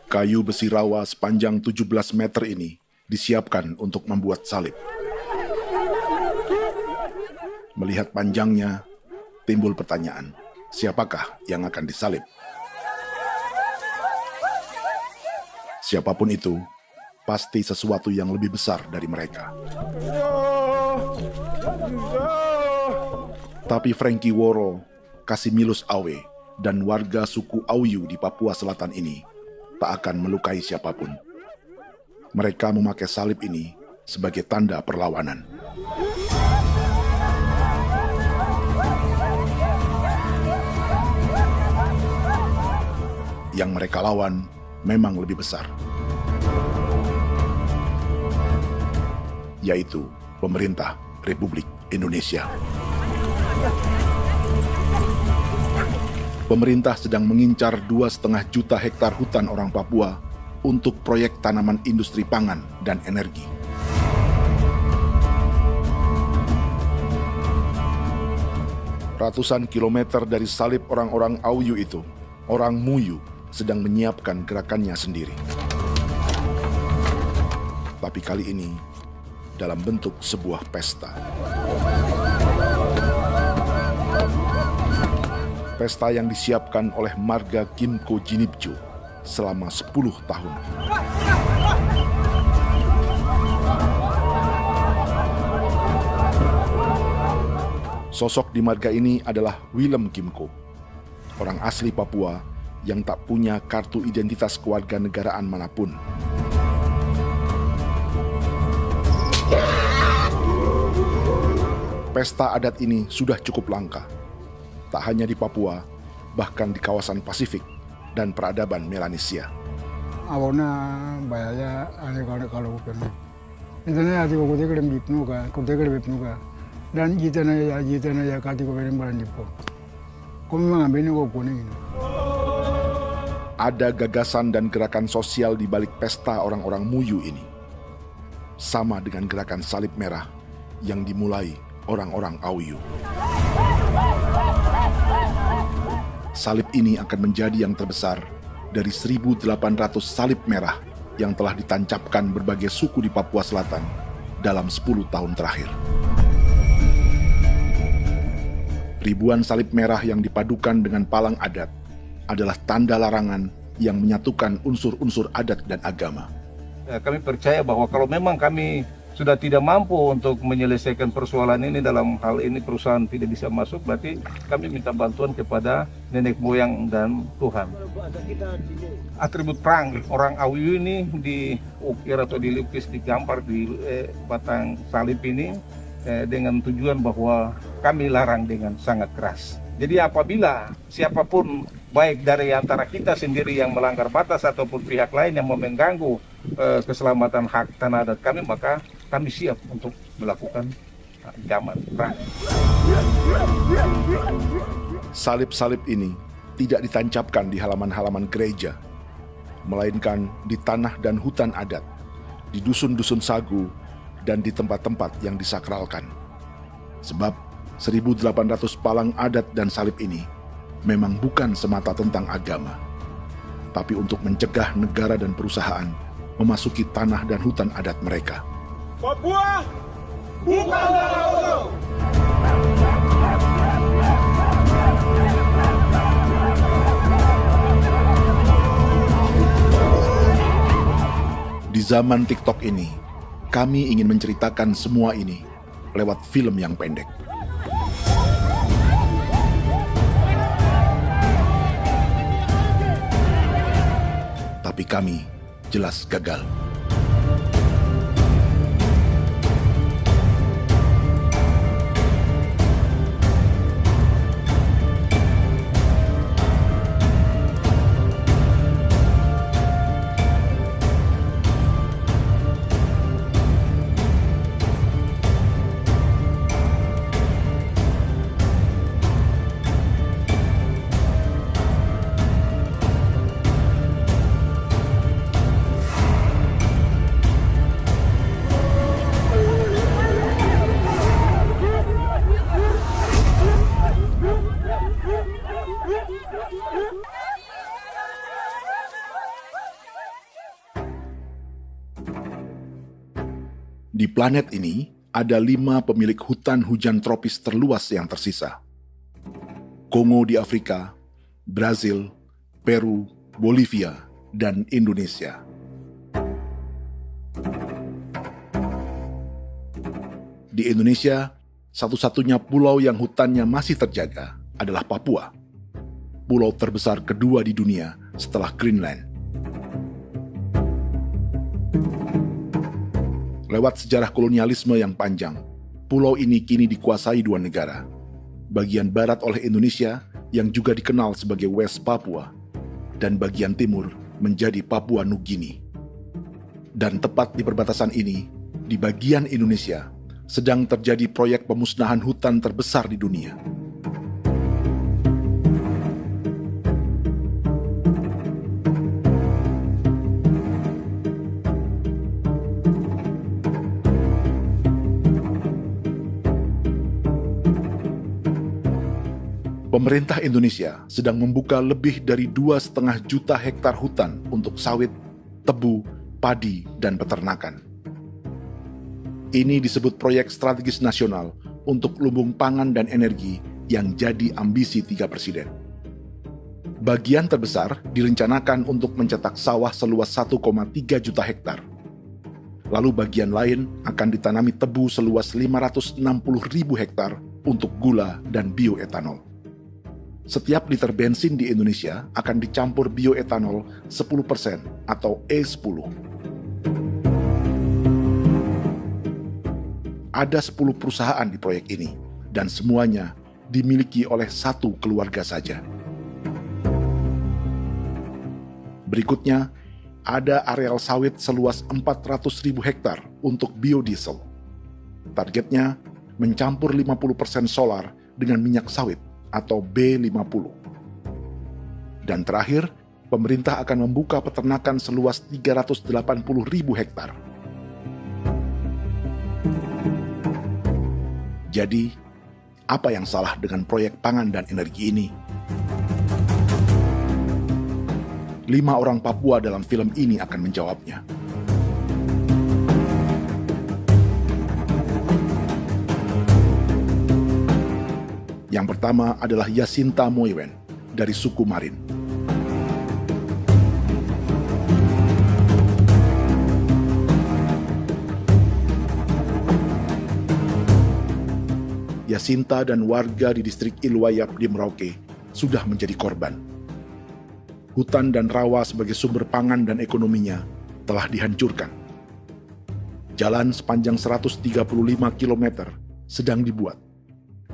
Kayu besi rawa sepanjang 17 meter ini disiapkan untuk membuat salib. Melihat panjangnya, timbul pertanyaan, siapakah yang akan disalib? Siapapun itu, pasti sesuatu yang lebih besar dari mereka. Tapi Frankie Woro, Casimilus Awe, dan warga suku Auyu di Papua Selatan ini tak akan melukai siapapun. Mereka memakai salib ini sebagai tanda perlawanan. Yang mereka lawan memang lebih besar, yaitu pemerintah Republik Indonesia. Pemerintah sedang mengincar 2,5 juta hektar hutan orang Papua untuk proyek tanaman industri pangan dan energi. Ratusan kilometer dari salib orang-orang Auyu itu, orang Muyu sedang menyiapkan gerakannya sendiri. Tapi kali ini dalam bentuk sebuah pesta. Pesta yang disiapkan oleh marga Kimco Jinibjo selama 10 tahun. Sosok di marga ini adalah Willem Kimco, orang asli Papua yang tak punya kartu identitas kewarganegaraan manapun. Pesta adat ini sudah cukup langka, tak hanya di Papua, bahkan di kawasan Pasifik dan peradaban Melanesia. Awalnya bayarnya aneh kalau bukan. Itu nih hati kau kuda kerem bipnuka, dan kita ya kati kau berem baran dipo. Kau memang ambil kau kuning. Ada gagasan dan gerakan sosial di balik pesta orang-orang Muyu ini, sama dengan gerakan salib merah yang dimulai orang-orang Auyu. Salib ini akan menjadi yang terbesar dari 1.800 salib merah yang telah ditancapkan berbagai suku di Papua Selatan dalam 10 tahun terakhir. Ribuan salib merah yang dipadukan dengan palang adat adalah tanda larangan yang menyatukan unsur-unsur adat dan agama. Kami percaya bahwa kalau memang kami sudah tidak mampu untuk menyelesaikan persoalan ini, dalam hal ini perusahaan tidak bisa masuk, berarti kami minta bantuan kepada nenek moyang dan Tuhan. Atribut perang orang Auyu ini diukir atau dilukis, digambar di batang salib ini dengan tujuan bahwa kami larang dengan sangat keras. Jadi apabila siapapun, baik dari antara kita sendiri yang melanggar batas ataupun pihak lain yang mau mengganggu keselamatan hak tanah adat kami, maka kami siap untuk melakukan ancaman perang. Salib-salib ini tidak ditancapkan di halaman-halaman gereja, melainkan di tanah dan hutan adat, di dusun-dusun sagu, dan di tempat-tempat yang disakralkan. Sebab 1.800 palang adat dan salib ini memang bukan semata tentang agama, tapi untuk mencegah negara dan perusahaan memasuki tanah dan hutan adat mereka. Papua bukan Auyu. Di zaman TikTok ini, kami ingin menceritakan semua ini lewat film yang pendek. Tapi kami jelas gagal. Di planet ini, ada 5 pemilik hutan hujan tropis terluas yang tersisa. Kongo di Afrika, Brazil, Peru, Bolivia, dan Indonesia. Di Indonesia, satu-satunya pulau yang hutannya masih terjaga adalah Papua, pulau terbesar kedua di dunia setelah Greenland. Lewat sejarah kolonialisme yang panjang, pulau ini kini dikuasai 2 negara. Bagian barat oleh Indonesia yang juga dikenal sebagai West Papua, dan bagian timur menjadi Papua Nugini. Dan tepat di perbatasan ini, di bagian Indonesia, sedang terjadi proyek pemusnahan hutan terbesar di dunia. Pemerintah Indonesia sedang membuka lebih dari 2,5 juta hektar hutan untuk sawit, tebu, padi, dan peternakan. Ini disebut proyek strategis nasional untuk lumbung pangan dan energi yang jadi ambisi 3 presiden. Bagian terbesar direncanakan untuk mencetak sawah seluas 1,3 juta hektar. Lalu bagian lain akan ditanami tebu seluas 560.000 hektar untuk gula dan bioetanol. Setiap liter bensin di Indonesia akan dicampur bioetanol 10% atau E10. Ada 10 perusahaan di proyek ini, dan semuanya dimiliki oleh 1 keluarga saja. Berikutnya, ada areal sawit seluas 400.000 hektar untuk biodiesel. Targetnya mencampur 50% solar dengan minyak sawit atau B50. Dan terakhir, pemerintah akan membuka peternakan seluas 380.000 hektar. Jadi, apa yang salah dengan proyek pangan dan energi ini? 5 orang Papua dalam film ini akan menjawabnya. Yang pertama adalah Yasinta Moiwen dari suku Marin. Yasinta dan warga di distrik Ilwayap di Merauke sudah menjadi korban. Hutan dan rawa sebagai sumber pangan dan ekonominya telah dihancurkan. Jalan sepanjang 135 km sedang dibuat,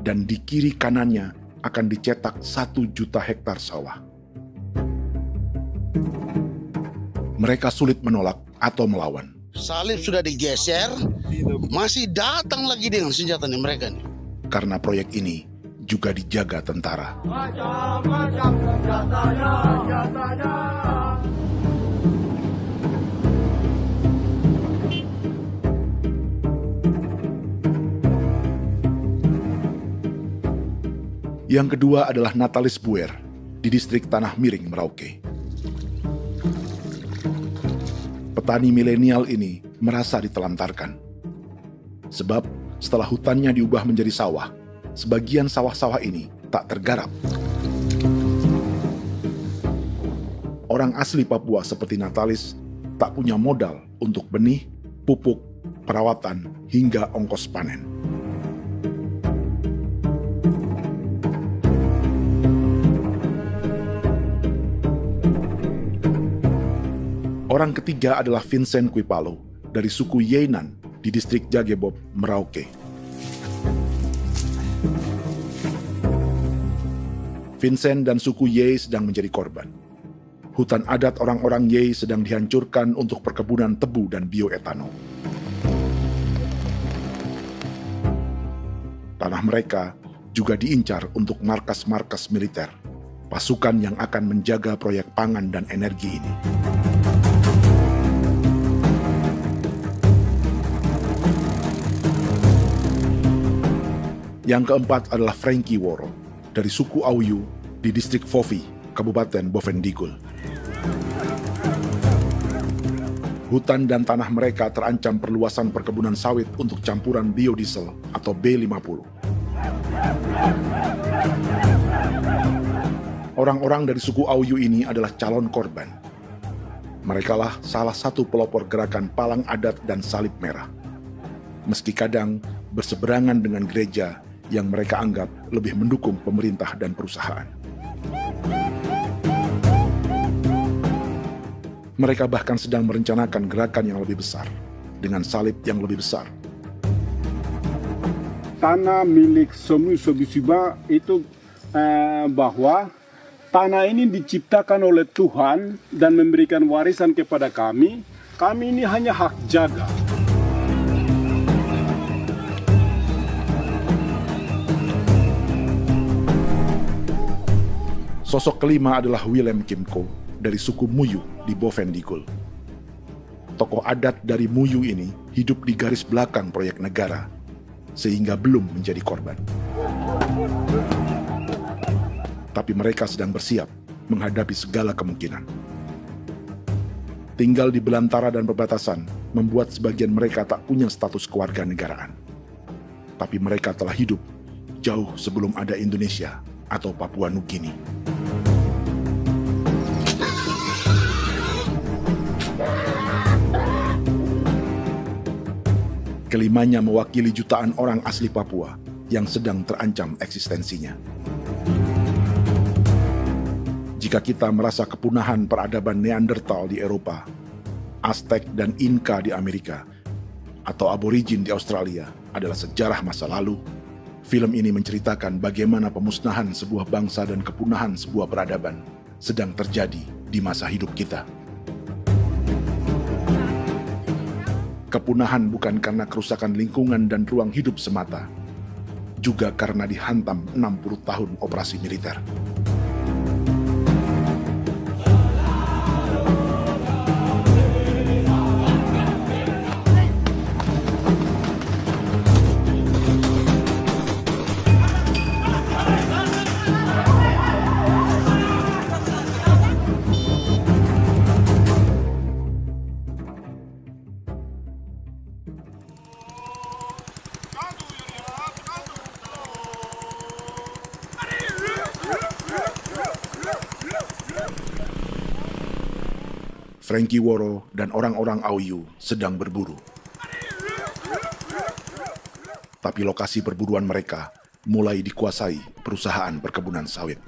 dan di kiri kanannya akan dicetak 1 juta hektar sawah. Mereka sulit menolak atau melawan. Salib sudah digeser, masih datang lagi dengan senjatanya mereka nih. Karena proyek ini juga dijaga tentara. Macam-macam senjatanya. Yang kedua adalah Natalis Buer di distrik Tanah Miring, Merauke. Petani milenial ini merasa ditelantarkan. Sebab setelah hutannya diubah menjadi sawah, sebagian sawah-sawah ini tak tergarap. Orang asli Papua seperti Natalis tak punya modal untuk benih, pupuk, perawatan, hingga ongkos panen. Orang ketiga adalah Vincent Kuipalo dari suku Yenan di distrik Jagebob, Merauke. Vincent dan suku Ye sedang menjadi korban. Hutan adat orang-orang Ye sedang dihancurkan untuk perkebunan tebu dan bioetanol. Tanah mereka juga diincar untuk markas-markas militer, pasukan yang akan menjaga proyek pangan dan energi ini. Yang keempat adalah Frankie Woro dari suku Auyu di distrik Fofi, Kabupaten Bovendigul. Hutan dan tanah mereka terancam perluasan perkebunan sawit untuk campuran biodiesel atau B50. Orang-orang dari suku Auyu ini adalah calon korban. Merekalah salah satu pelopor gerakan Palang Adat dan Salib Merah. Meski kadang berseberangan dengan gereja yang mereka anggap lebih mendukung pemerintah dan perusahaan. Mereka bahkan sedang merencanakan gerakan yang lebih besar, dengan salib yang lebih besar. Tanah milik Somu Sobisiba itu bahwa tanah ini diciptakan oleh Tuhan dan memberikan warisan kepada kami. Kami ini hanya hak jaga. Sosok kelima adalah Willem Kimco dari suku Muyu di Bovendigul. Tokoh adat dari Muyu ini hidup di garis belakang proyek negara, sehingga belum menjadi korban. Tapi mereka sedang bersiap menghadapi segala kemungkinan. Tinggal di belantara dan perbatasan membuat sebagian mereka tak punya status kewarganegaraan. Tapi mereka telah hidup jauh sebelum ada Indonesia atau Papua Nugini. Kelimanya mewakili jutaan orang asli Papua yang sedang terancam eksistensinya. Jika kita merasa kepunahan peradaban Neanderthal di Eropa, Aztec dan Inca di Amerika, atau aborigin di Australia adalah sejarah masa lalu, film ini menceritakan bagaimana pemusnahan sebuah bangsa dan kepunahan sebuah peradaban sedang terjadi di masa hidup kita. Kepunahan bukan karena kerusakan lingkungan dan ruang hidup semata, juga karena dihantam 60 tahun operasi militer. Frankie Woro dan orang-orang Auyu sedang berburu. Tapi lokasi perburuan mereka mulai dikuasai perusahaan perkebunan sawit.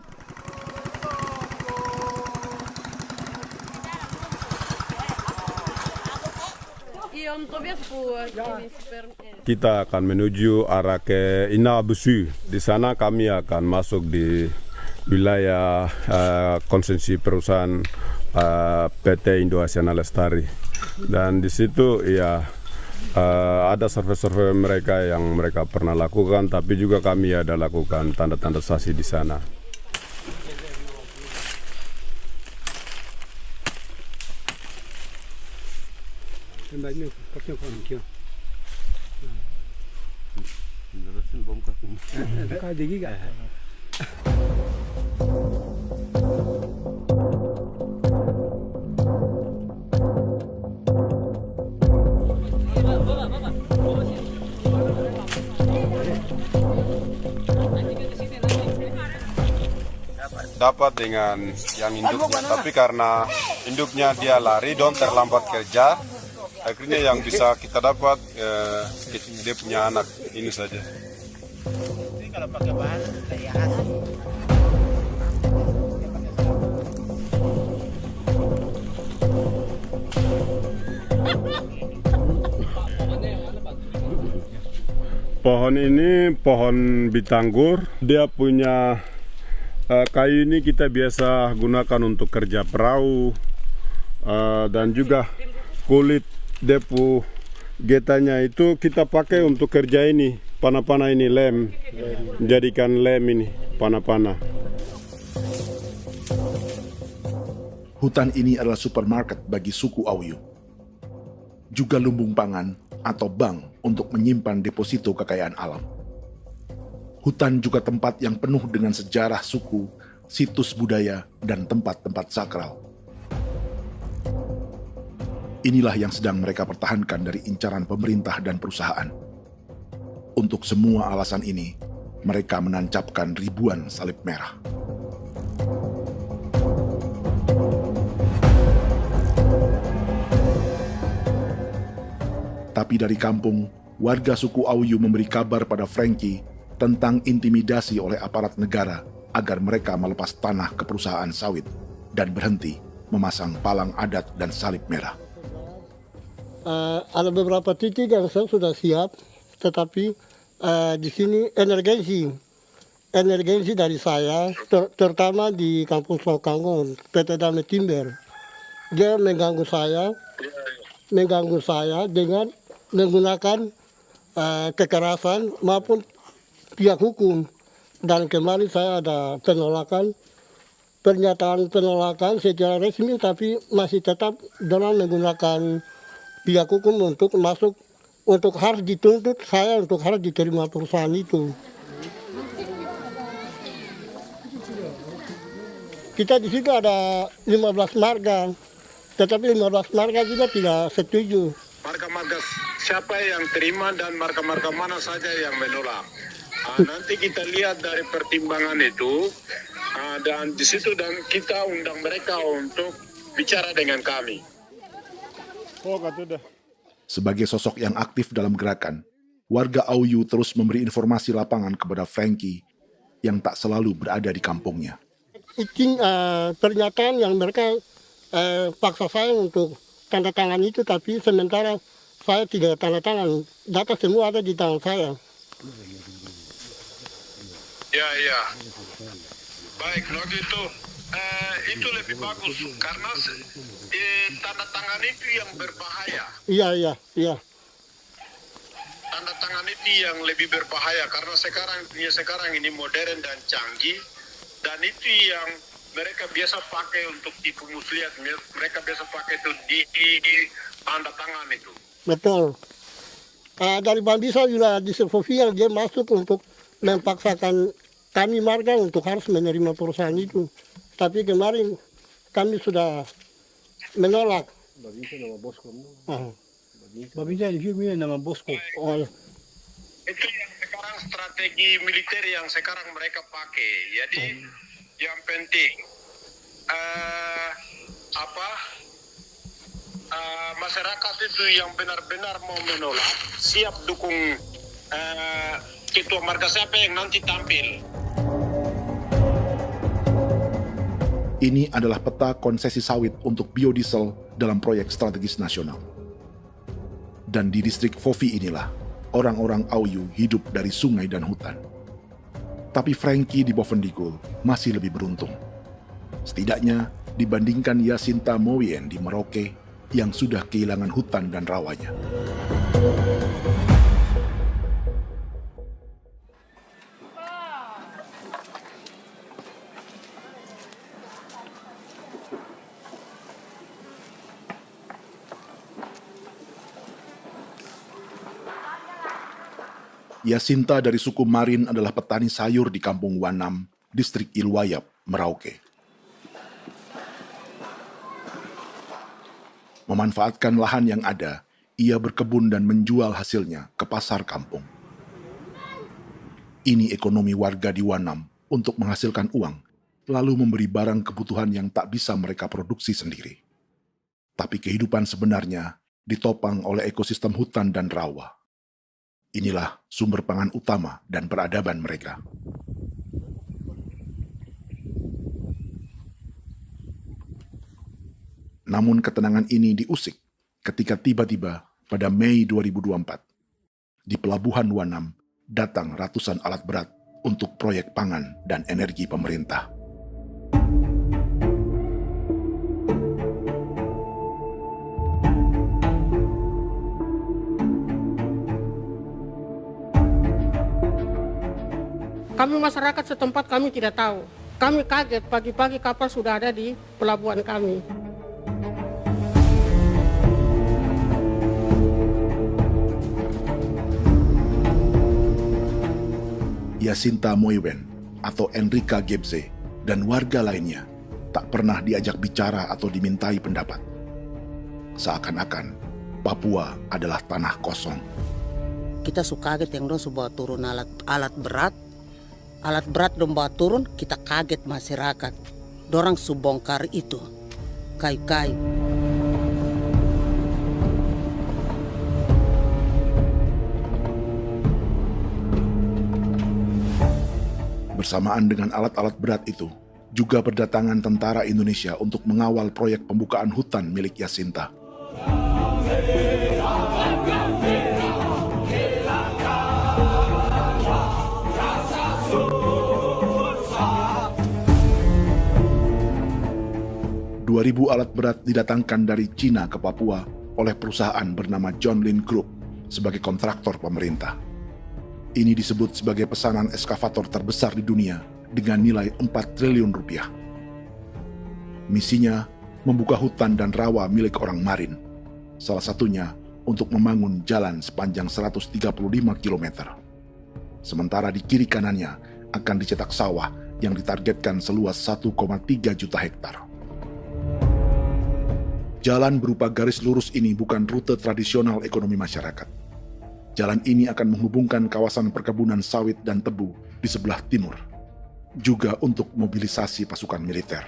Kita akan menuju arah ke Inabusu. Di sana kami akan masuk di wilayah konsesi perusahaan PT Indo Asiana Lestari, dan di situ ya ada survei-survei mereka yang mereka pernah lakukan, tapi juga kami ada lakukan tanda-tanda saksi di sana. Dapat dengan yang induknya, tapi karena induknya dia lari dan terlambat kerja, akhirnya yang bisa kita dapat dia punya anak ini saja. Kalau pakai bahan kayak hasil. Pohon ini pohon bitanggur, dia punya kayu ini kita biasa gunakan untuk kerja perahu, dan juga kulit depu getanya itu kita pakai untuk kerja ini, panah-panah ini lem, jadikan lem ini, panah-panah. Hutan ini adalah supermarket bagi suku Auyu. Juga lumbung pangan atau bank untuk menyimpan deposito kekayaan alam. Hutan juga tempat yang penuh dengan sejarah suku, situs budaya, dan tempat-tempat sakral. Inilah yang sedang mereka pertahankan dari incaran pemerintah dan perusahaan. Untuk semua alasan ini, mereka menancapkan ribuan salib merah. Tapi dari kampung, warga suku Auyu memberi kabar pada Frankie tentang intimidasi oleh aparat negara agar mereka melepas tanah ke perusahaan sawit dan berhenti memasang palang adat dan salib merah. Ada beberapa titik yang saya sudah siap, tetapi di sini emergensi dari saya, terutama di Kampung Sokangon, PT Damai Timber. Dia mengganggu saya dengan menggunakan kekerasan maupun pihak hukum. Dan kemarin saya ada pernyataan penolakan secara resmi, tapi masih tetap dengan menggunakan pihak hukum untuk masuk, untuk harus dituntut saya untuk harus diterima perusahaan itu. Kita di situ ada 15 marga, tetapi 15 marga juga tidak setuju. Marga-marga siapa yang terima dan marga-marga mana saja yang menolak. Nanti kita lihat dari pertimbangan itu, dan di situ dan kita undang mereka untuk bicara dengan kami. Sebagai sosok yang aktif dalam gerakan, warga Auyu terus memberi informasi lapangan kepada Frankie yang tak selalu berada di kampungnya. Izin pernyataan yang mereka paksa saya untuk tanda tangan itu, tapi sementara saya tidak tanda tangan. Data semua ada di tangan saya. Ya. Baik, kalau gitu itu lebih bagus karena tanda tangan itu yang berbahaya. Iya. Tanda tangan itu yang lebih berbahaya karena sekarang ini modern dan canggih, dan itu yang mereka biasa pakai untuk tipu muslihat. Mereka biasa pakai itu di tanda tangan itu. Betul. Dari Bambisa juga di Sofia dia masuk untuk memaksakan kami marga untuk harus menerima perusahaan itu. Tapi kemarin kami sudah menolak. Babinsa nama bosku. Babinsa ini nama bosku. Itu yang sekarang strategi militer yang sekarang mereka pakai. Jadi yang penting masyarakat itu yang benar-benar mau menolak siap dukung ketua marga siapa yang nanti tampil. Ini adalah peta konsesi sawit untuk biodiesel dalam proyek strategis nasional. Dan di distrik Fofi inilah, orang-orang Auyu hidup dari sungai dan hutan. Tapi Frankie di Bovendigul masih lebih beruntung. Setidaknya dibandingkan Yasinta Mowien di Merauke yang sudah kehilangan hutan dan rawanya. Yasinta dari suku Marin adalah petani sayur di Kampung Wanam, distrik Ilwayap, Merauke. Memanfaatkan lahan yang ada, ia berkebun dan menjual hasilnya ke pasar kampung. Ini ekonomi warga di Wanam untuk menghasilkan uang, lalu memberi barang kebutuhan yang tak bisa mereka produksi sendiri. Tapi kehidupan sebenarnya ditopang oleh ekosistem hutan dan rawa. Inilah sumber pangan utama dan peradaban mereka. Namun ketenangan ini diusik ketika tiba-tiba pada Mei 2024, di Pelabuhan Wanam datang ratusan alat berat untuk proyek pangan dan energi pemerintah. Kami masyarakat setempat kami tidak tahu. Kami kaget pagi-pagi kapal sudah ada di pelabuhan kami. Yasinta Mowien atau Enrika Gebze dan warga lainnya tak pernah diajak bicara atau dimintai pendapat. Seakan-akan Papua adalah tanah kosong. Kita suka kaget yang dong bawa turun alat berat dong bawa turun, kita kaget masyarakat. Dorang subongkar itu kayu-kayu. Bersamaan dengan alat-alat berat itu, juga berdatangan tentara Indonesia untuk mengawal proyek pembukaan hutan milik Jacinta. Ribu alat berat didatangkan dari Cina ke Papua oleh perusahaan bernama John Lin Group sebagai kontraktor pemerintah. Ini disebut sebagai pesanan eskavator terbesar di dunia dengan nilai 4 triliun rupiah. Misinya membuka hutan dan rawa milik orang Marin, salah satunya untuk membangun jalan sepanjang 135 km. Sementara di kiri kanannya akan dicetak sawah yang ditargetkan seluas 1,3 juta hektar. Jalan berupa garis lurus ini bukan rute tradisional ekonomi masyarakat. Jalan ini akan menghubungkan kawasan perkebunan sawit dan tebu di sebelah timur, juga untuk mobilisasi pasukan militer.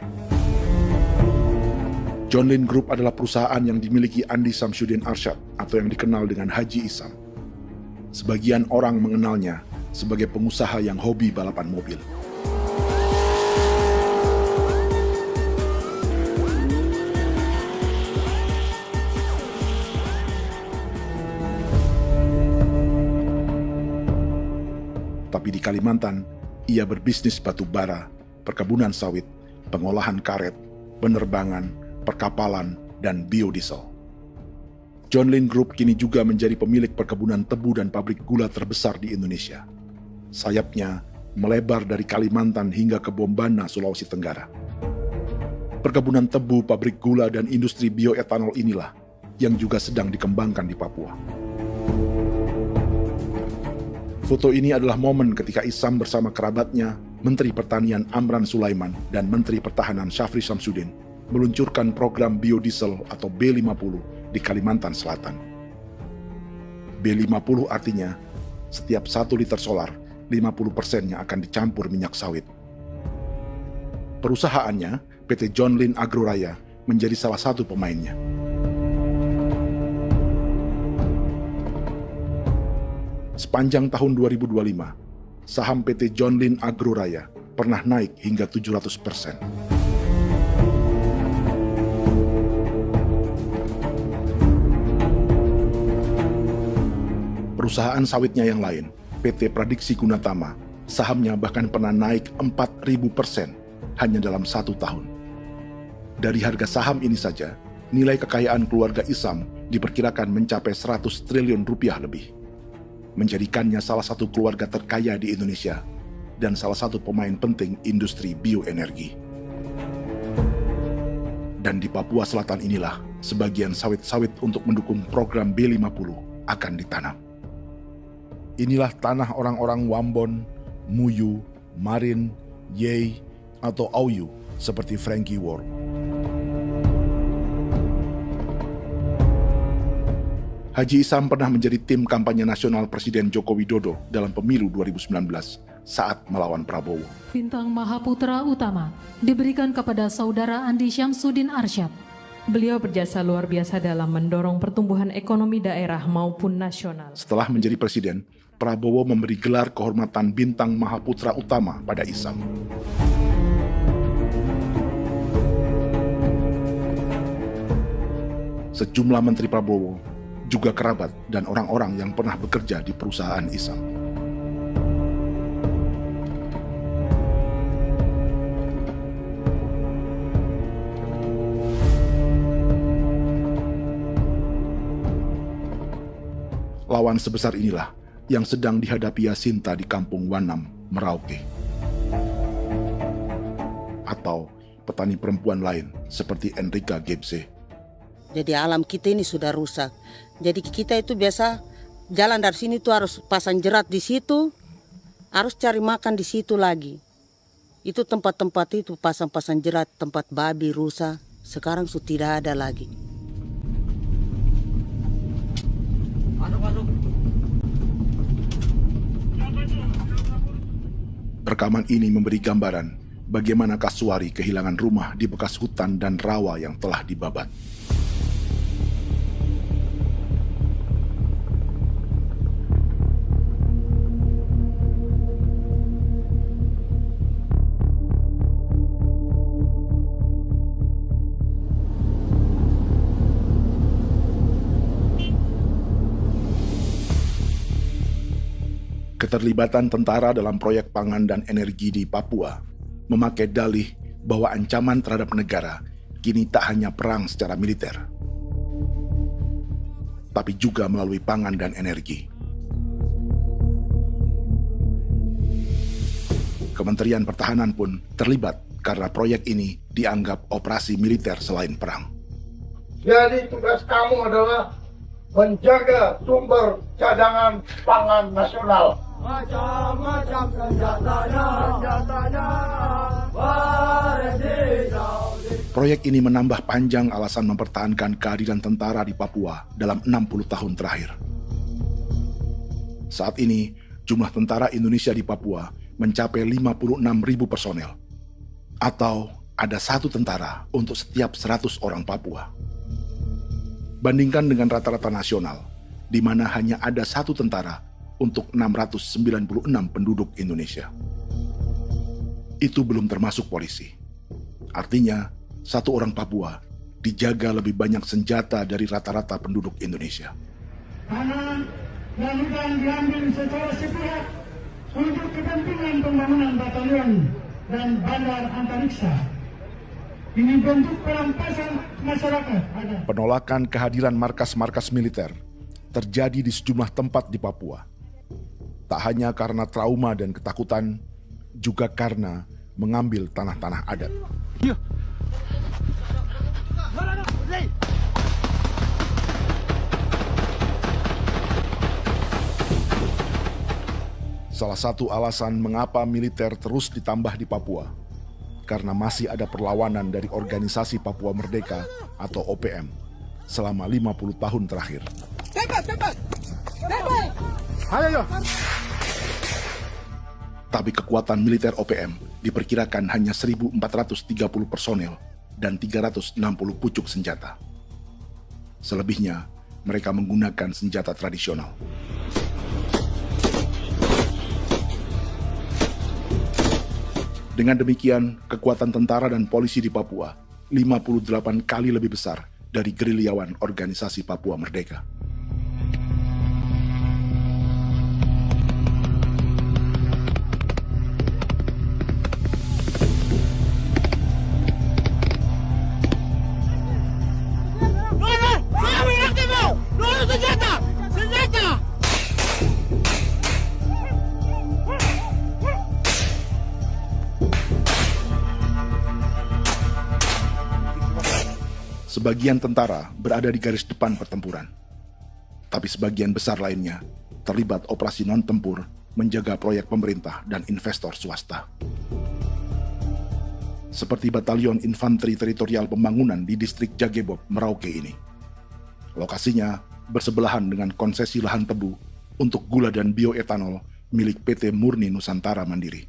John Lin Group adalah perusahaan yang dimiliki Andi Samsudin Arsyad atau yang dikenal dengan Haji Isam. Sebagian orang mengenalnya sebagai pengusaha yang hobi balapan mobil. Tapi di Kalimantan, ia berbisnis batu bara, perkebunan sawit, pengolahan karet, penerbangan, perkapalan, dan biodiesel. John Lin Group kini juga menjadi pemilik perkebunan tebu dan pabrik gula terbesar di Indonesia. Sayapnya melebar dari Kalimantan hingga ke Bombana, Sulawesi Tenggara. Perkebunan tebu, pabrik gula, dan industri bioetanol inilah yang juga sedang dikembangkan di Papua. Foto ini adalah momen ketika Isam bersama kerabatnya, Menteri Pertanian Amran Sulaiman dan Menteri Pertahanan Syafri Samsudin, meluncurkan program biodiesel atau B50 di Kalimantan Selatan. B50 artinya, setiap 1 liter solar, 50%-nya akan dicampur minyak sawit. Perusahaannya, PT John Lin Agroraya, menjadi salah satu pemainnya. Sepanjang tahun 2025, saham PT John Lin Agroraya pernah naik hingga 700%. Perusahaan sawitnya yang lain, PT Pradiksi Gunatama, sahamnya bahkan pernah naik 4.000% hanya dalam 1 tahun. Dari harga saham ini saja, nilai kekayaan keluarga Isam diperkirakan mencapai 100 triliun rupiah lebih, menjadikannya salah satu keluarga terkaya di Indonesia dan salah satu pemain penting industri bioenergi. Dan di Papua Selatan inilah sebagian sawit-sawit untuk mendukung program B50 akan ditanam. Inilah tanah orang-orang Wambon, Muyu, Marin, Yei, atau Auyu seperti Frankie Ward. Haji Isam pernah menjadi tim kampanye nasional Presiden Joko Widodo dalam pemilu 2019 saat melawan Prabowo. Bintang Mahaputra Utama diberikan kepada Saudara Andi Syamsuddin Arsyad. Beliau berjasa luar biasa dalam mendorong pertumbuhan ekonomi daerah maupun nasional. Setelah menjadi presiden, Prabowo memberi gelar kehormatan Bintang Mahaputra Utama pada Isam. Sejumlah menteri Prabowo, juga kerabat dan orang-orang yang pernah bekerja di perusahaan Isam. Lawan sebesar inilah yang sedang dihadapi Jacinta di kampung Wanam, Merauke. Atau petani perempuan lain seperti Enrika Gebse. Jadi alam kita ini sudah rusak. Jadi kita itu biasa jalan dari sini tuh harus pasang jerat di situ, harus cari makan di situ lagi. Itu tempat-tempat itu pasang-pasang jerat, tempat babi, rusa, sekarang sudah tidak ada lagi. Rekaman ini memberi gambaran bagaimana Kasuari kehilangan rumah di bekas hutan dan rawa yang telah dibabat. Keterlibatan tentara dalam proyek pangan dan energi di Papua memakai dalih bahwa ancaman terhadap negara kini tak hanya perang secara militer, tapi juga melalui pangan dan energi. Kementerian Pertahanan pun terlibat karena proyek ini dianggap operasi militer selain perang. Jadi tugas kamu adalah menjaga sumber cadangan pangan nasional. Macam-macam senjatanya, Proyek ini menambah panjang alasan mempertahankan kehadiran tentara di Papua dalam 60 tahun terakhir. Saat ini, jumlah tentara Indonesia di Papua mencapai 56.000 personel, atau ada 1 tentara untuk setiap 100 orang Papua. Bandingkan dengan rata-rata nasional, di mana hanya ada 1 tentara untuk 696 penduduk Indonesia. Itu belum termasuk polisi. Artinya, 1 orang Papua dijaga lebih banyak senjata dari rata-rata penduduk Indonesia. Tanah dan hutan diambil secara sepihak untuk kepentingan pembangunan batalion dan bandar antariksa. Ini bentuk perampasan masyarakat. Penolakan kehadiran markas-markas militer terjadi di sejumlah tempat di Papua. Tak hanya karena trauma dan ketakutan, juga karena mengambil tanah-tanah adat. Salah satu alasan mengapa militer terus ditambah di Papua, karena masih ada perlawanan dari Organisasi Papua Merdeka atau OPM selama 50 tahun terakhir. Ayo. Tapi kekuatan militer OPM diperkirakan hanya 1.430 personel dan 360 pucuk senjata. Selebihnya, mereka menggunakan senjata tradisional. Dengan demikian, kekuatan tentara dan polisi di Papua 58 kali lebih besar dari gerilyawan Organisasi Papua Merdeka. Sebagian tentara berada di garis depan pertempuran, tapi sebagian besar lainnya terlibat operasi non-tempur menjaga proyek pemerintah dan investor swasta. Seperti Batalion Infanteri Teritorial Pembangunan di distrik Jagebob, Merauke ini. Lokasinya bersebelahan dengan konsesi lahan tebu untuk gula dan bioetanol milik PT Murni Nusantara Mandiri.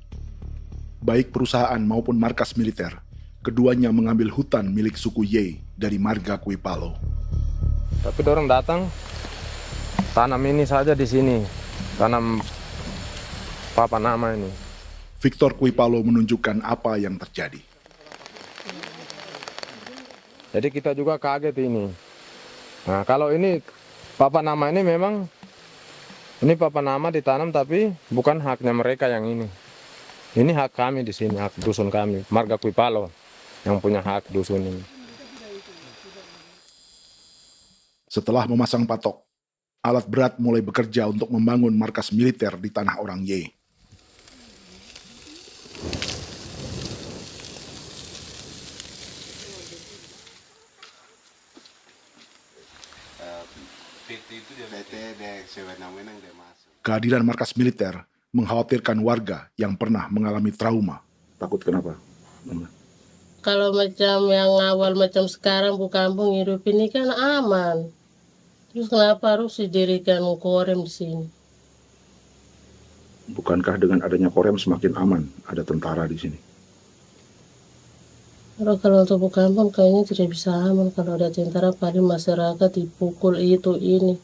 Baik perusahaan maupun markas militer, keduanya mengambil hutan milik suku Ye dari marga Kuipalo. Tapi dorong datang, tanam ini saja di sini, tanam Papa Nama ini. Victor Kuipalo menunjukkan apa yang terjadi. Jadi kita juga kaget ini. Nah, kalau ini Papa Nama ini memang, ini Papa Nama ditanam tapi bukan haknya mereka yang ini. Ini hak kami di sini, hak dusun kami, marga Kuipalo yang punya hak dusun ini. Setelah memasang patok, alat berat mulai bekerja untuk membangun markas militer di tanah orang Ye. Kehadiran markas militer mengkhawatirkan warga yang pernah mengalami trauma. Takut kenapa? Kalau macam yang awal macam sekarang bu kampung hidup ini kan aman. Terus kenapa harus didirikan korem di sini? Bukankah dengan adanya Korem semakin aman ada tentara di sini? Kalau untuk kampung kayaknya tidak bisa aman kalau ada tentara, paling masyarakat dipukul itu ini.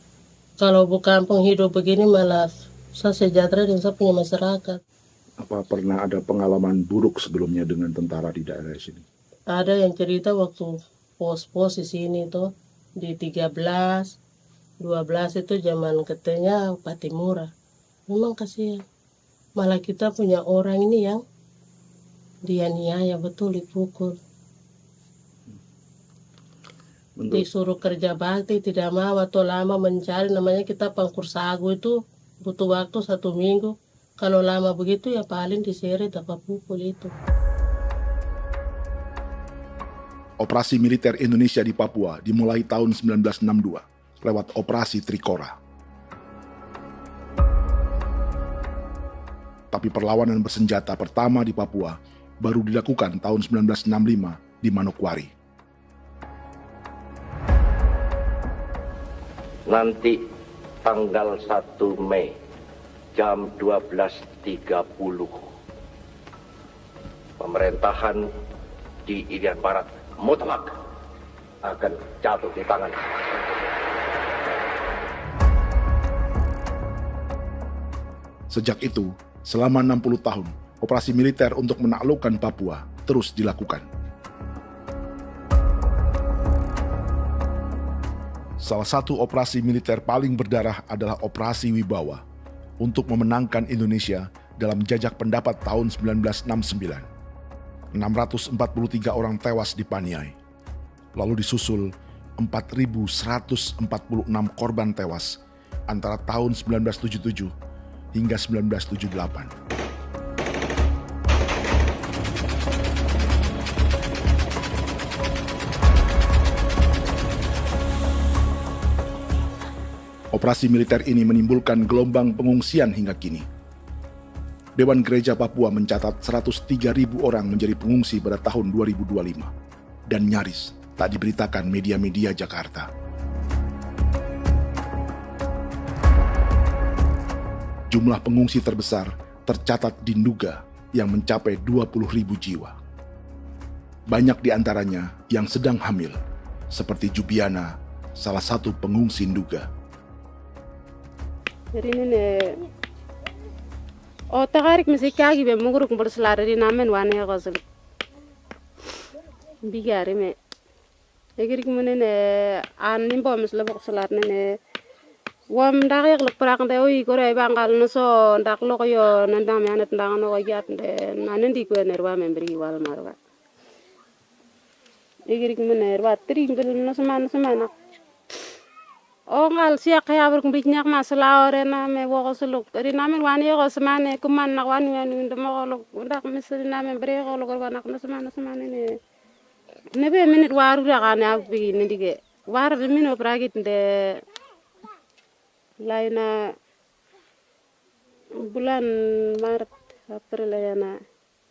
Kalau kampung hidup begini malah saya sejahtera dan saya punya masyarakat. Apa pernah ada pengalaman buruk sebelumnya dengan tentara di daerah sini? Ada yang cerita waktu pos-pos di sini tuh di 13, 12 itu zaman katanya Patimura. Memang kasihan. Malah kita punya orang ini yang dianiaya betul, dipukul. Disuruh kerja bakti tidak mau atau lama mencari, namanya kita pangkur sagu itu butuh waktu 1 minggu. Kalau lama begitu ya paling diseret apa pukul itu. Operasi militer Indonesia di Papua dimulai tahun 1962 lewat Operasi Trikora. Tapi perlawanan bersenjata pertama di Papua baru dilakukan tahun 1965 di Manokwari. Nanti tanggal 1 Mei jam 12.30 pemerintahan di Irian Barat mutlak akan jatuh di tangan. Sejak itu, selama 60 tahun, operasi militer untuk menaklukkan Papua terus dilakukan. Salah satu operasi militer paling berdarah adalah Operasi Wibawa untuk memenangkan Indonesia dalam jajak pendapat tahun 1969. 643 orang tewas di Paniai. Lalu disusul 4.146 korban tewas antara tahun 1977 hingga 1978. Operasi militer ini menimbulkan gelombang pengungsian hingga kini. Dewan Gereja Papua mencatat 103.000 orang menjadi pengungsi pada tahun 2025 dan nyaris tak diberitakan media-media Jakarta. Jumlah pengungsi terbesar tercatat di Nduga yang mencapai 20.000 jiwa. Banyak di antaranya yang sedang hamil, seperti Jubiana, salah satu pengungsi Nduga. O tagarik misi kagi be muguruk berselari di namen wane gosem bigari me egirik munene an nimbo misle berselar nene wam darik lek prak de oi gore bangal no so ndak lo yo nandam yanet ndang no gat de nanen di ko nerwa membri wal marwa egirik munene wa tringel no semana o ngal siak ya ber kumbik nyak masala ore na me wo suluk ri namen wani go semane kuman nak wani wani ndemo lo ndak misri namen bre go lo nak no semana ne be minit waru ra kana bi ne dige war de mino pragit de laina bulan Maret April ya na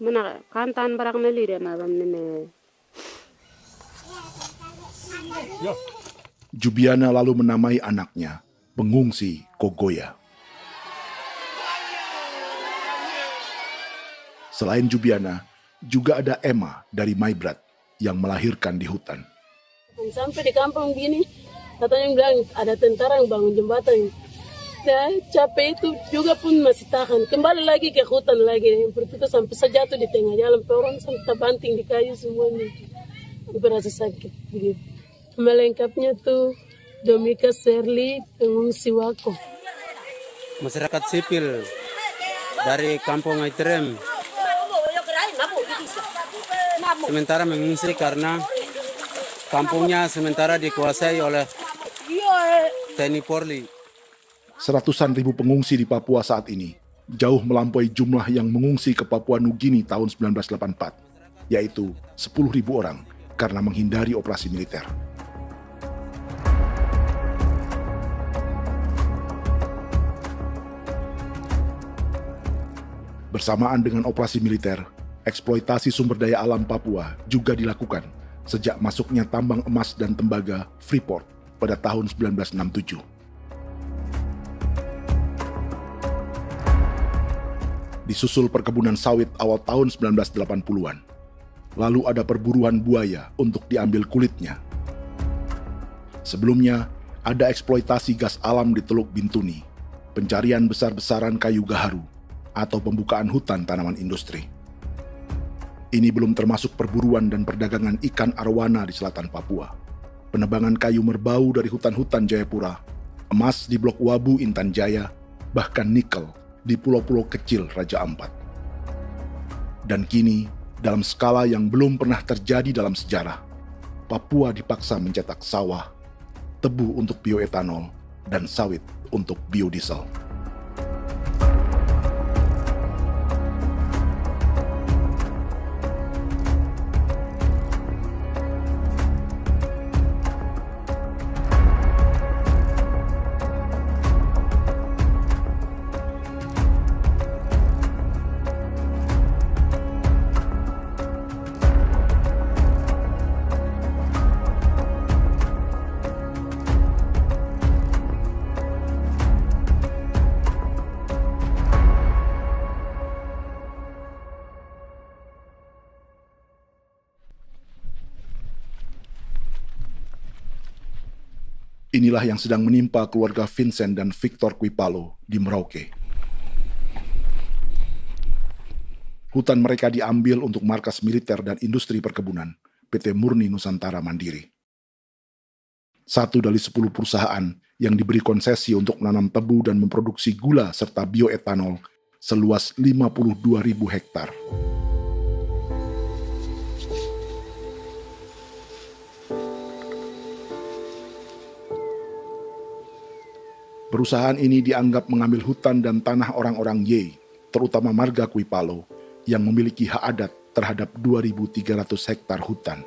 mana kantan barang ne lire na bam ne Jubiana lalu menamai anaknya pengungsi Kogoya. Selain Jubiana, juga ada Emma dari Maibrat yang melahirkan di hutan. Sampai di kampung gini, katanya bilang ada tentara yang bangun jembatan. Saya capek itu juga pun masih tahan. Kembali lagi ke hutan lagi. Itu sampai saya jatuh di tengah jalan. Orang sampai terbanting di kayu semuanya. Berasa sakit begitu. Melengkapnya tuh Domika Serli, pengungsi Wako. Masyarakat sipil dari kampung Aitrem sementara mengungsi karena kampungnya sementara dikuasai oleh TNI Polri. Seratusan ribu pengungsi di Papua saat ini jauh melampaui jumlah yang mengungsi ke Papua Nugini tahun 1984, yaitu 10.000 orang karena menghindari operasi militer. Bersamaan dengan operasi militer, eksploitasi sumber daya alam Papua juga dilakukan sejak masuknya tambang emas dan tembaga Freeport pada tahun 1967. Disusul perkebunan sawit awal tahun 1980-an. Lalu ada perburuan buaya untuk diambil kulitnya. Sebelumnya, ada eksploitasi gas alam di Teluk Bintuni, pencarian besar-besaran kayu gaharu, atau pembukaan hutan tanaman industri. Ini belum termasuk perburuan dan perdagangan ikan arwana di selatan Papua, penebangan kayu merbau dari hutan-hutan Jayapura, emas di Blok Wabu Intan Jaya, bahkan nikel di pulau-pulau kecil Raja Ampat. Dan kini, dalam skala yang belum pernah terjadi dalam sejarah, Papua dipaksa mencetak sawah, tebu untuk bioetanol, dan sawit untuk biodiesel. Inilah yang sedang menimpa keluarga Vincent dan Victor Kuipalo di Merauke. Hutan mereka diambil untuk markas militer dan industri perkebunan, PT Murni Nusantara Mandiri. 1 dari 10 perusahaan yang diberi konsesi untuk menanam tebu dan memproduksi gula serta bioetanol seluas 52.000 hektar. Perusahaan ini dianggap mengambil hutan dan tanah orang-orang Ye, terutama marga Kuipalo, yang memiliki hak adat terhadap 2.300 hektar hutan.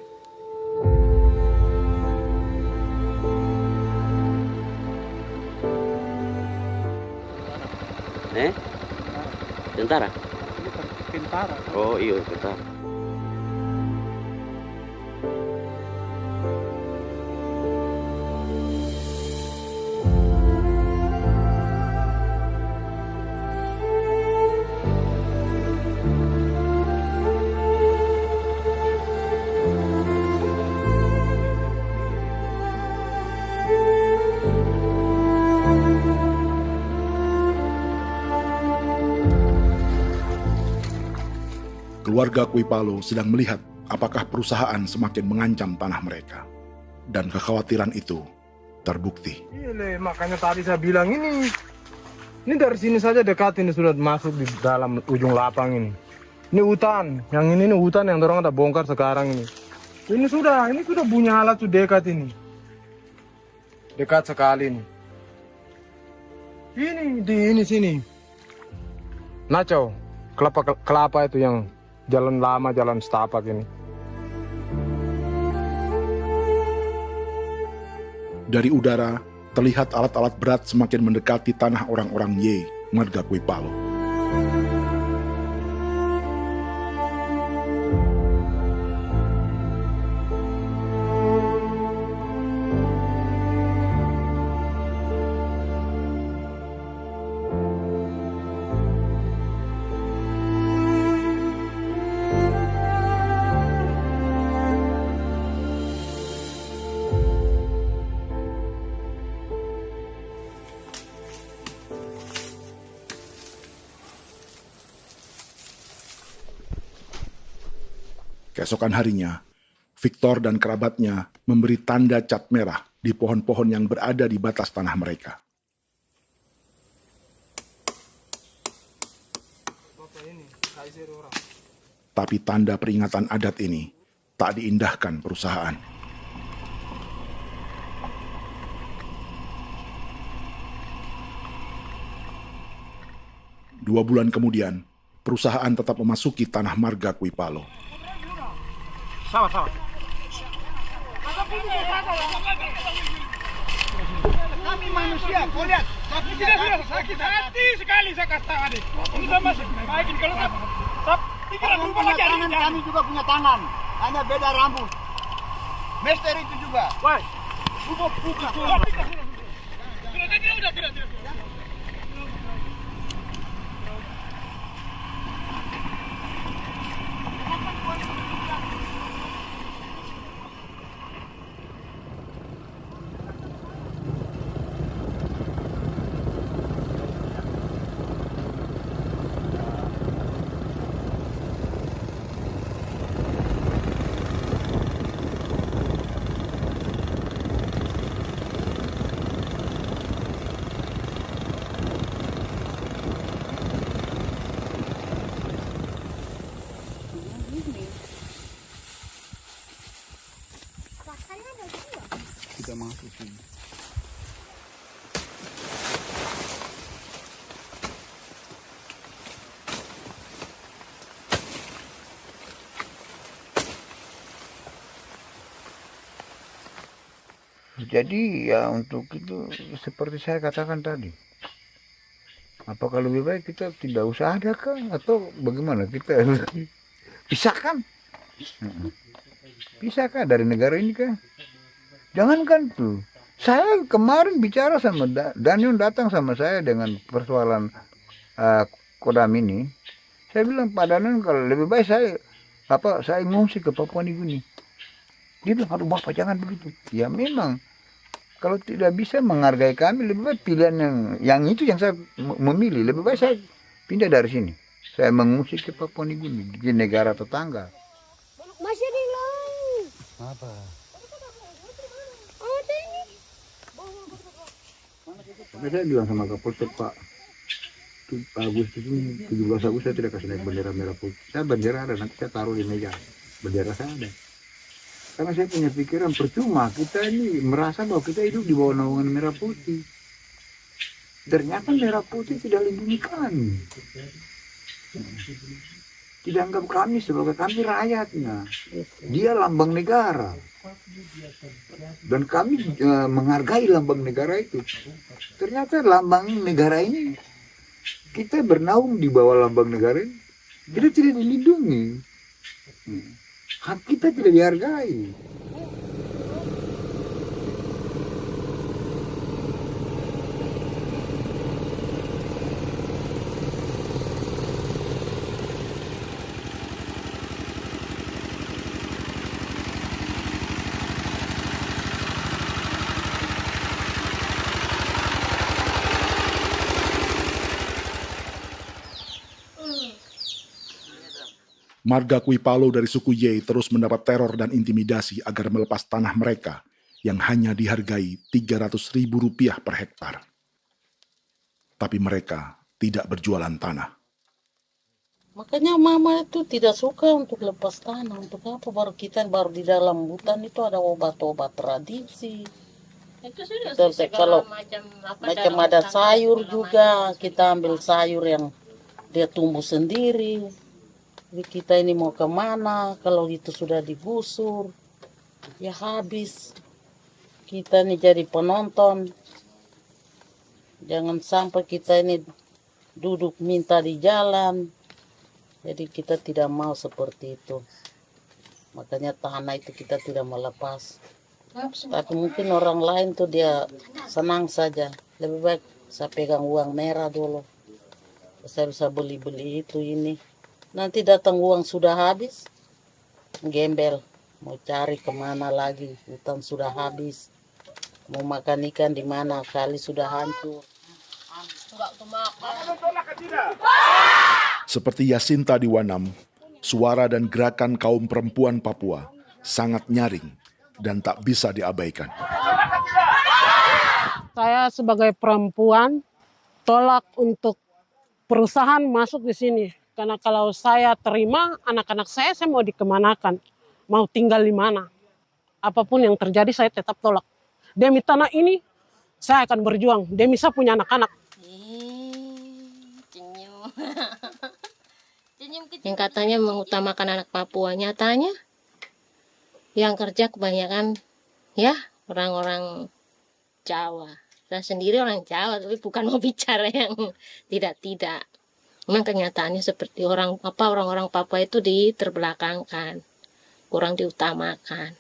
Tentara? Tentara. Oh iya, tentara. Keluarga Kuipalo sedang melihat apakah perusahaan semakin mengancam tanah mereka. Dan kekhawatiran itu terbukti. Iya, makanya tadi saya bilang ini dari sini saja dekat ini sudah masuk di dalam ujung lapang ini. Ini hutan, yang ini hutan yang dorong ada bongkar sekarang ini. Ini sudah punya alat sudah dekat ini. Dekat sekali ini. Ini di sini. Nacau, kelapa itu yang jalan lama, jalan setapak ini. Dari udara, terlihat alat-alat berat semakin mendekati tanah orang-orang Ye, marga Kuipalo. Keesokan harinya, Victor dan kerabatnya memberi tanda cat merah di pohon-pohon yang berada di batas tanah mereka. Tapi tanda peringatan adat ini tak diindahkan perusahaan. Dua bulan kemudian, perusahaan tetap memasuki tanah marga Kuipalo. Sama. Kami manusia, kau lihat. Tapi tidak sudah sakit hati sekali saya katakan. Ini sama baikin kalau pikiran berubah lagi. Kami juga punya tangan, hanya beda rambut. Mister itu juga. Woi, buka. Tidak. Jadi ya untuk itu seperti saya katakan tadi, apakah lebih baik kita tidak usah ada kah atau bagaimana, kita pisahkan, pisahkan dari negara ini kan? Jangankan tuh, saya kemarin bicara sama Daniel, datang sama saya dengan persoalan Kodam ini, saya bilang Pak Daniel kalau lebih baik saya ngungsi ke Papua Nugini. Dia bilang, aduh Bapak jangan begitu. Ya memang. Kalau tidak bisa menghargai kami, lebih baik pilihan yang itu yang saya memilih. Lebih baik saya pindah dari sini. Saya mengungsi ke Papua Nugini, di negara tetangga. Masih di laut. Apa? Ada ini. Karena saya bilang sama Kapolsek Pak, Agustus ini 17 Agustus saya tidak kasih naik bendera merah putih. Saya bendera ada, nanti saya taruh di meja. Bendera saya ada. Karena saya punya pikiran percuma kita ini merasa bahwa kita hidup di bawah naungan merah putih. Ternyata merah putih tidak lindungi kami. Tidak anggap kami sebagai kami rakyatnya. Dia lambang negara. Dan kami menghargai lambang negara itu. Ternyata lambang negara ini, kita bernaung di bawah lambang negara ini, kita tidak dilindungi. Hak kita tidak dihargai. Marga Kuipalo dari suku Ye terus mendapat teror dan intimidasi agar melepas tanah mereka yang hanya dihargai Rp300.000 per hektar. Tapi mereka tidak berjualan tanah. Makanya mama itu tidak suka untuk lepas tanah. Untuk apa? Baru di dalam hutan itu ada obat-obat tradisi. Itu sudah Kalau macam ada sayur juga, kita ambil sayur yang dia tumbuh sendiri. Jadi kita ini mau kemana, kalau itu sudah digusur, ya habis. Kita ini jadi penonton. Jangan sampai kita ini duduk minta di jalan. Jadi kita tidak mau seperti itu. Makanya tanah itu kita tidak melepas. Tapi mungkin orang lain tuh dia senang saja. Lebih baik saya pegang uang merah dulu. Saya bisa beli-beli itu ini. Nanti datang uang sudah habis, gembel. Mau cari kemana lagi, hutan sudah habis. Mau makan ikan di mana, kali sudah hancur. Seperti Yasinta di Wanam, suara dan gerakan kaum perempuan Papua sangat nyaring dan tak bisa diabaikan. Saya sebagai perempuan tolak untuk perusahaan masuk di sini. Karena kalau saya terima anak-anak saya mau dikemanakan, mau tinggal di mana. Apapun yang terjadi saya tetap tolak. Demi tanah ini saya akan berjuang, demi saya punya anak-anak. Yang katanya mengutamakan anak Papua, nyatanya yang kerja kebanyakan ya orang-orang Jawa. Saya sendiri orang Jawa, tapi bukan mau bicara yang tidak-tidak. Memang kenyataannya seperti orang-orang Papua itu diterbelakangkan, kurang diutamakan,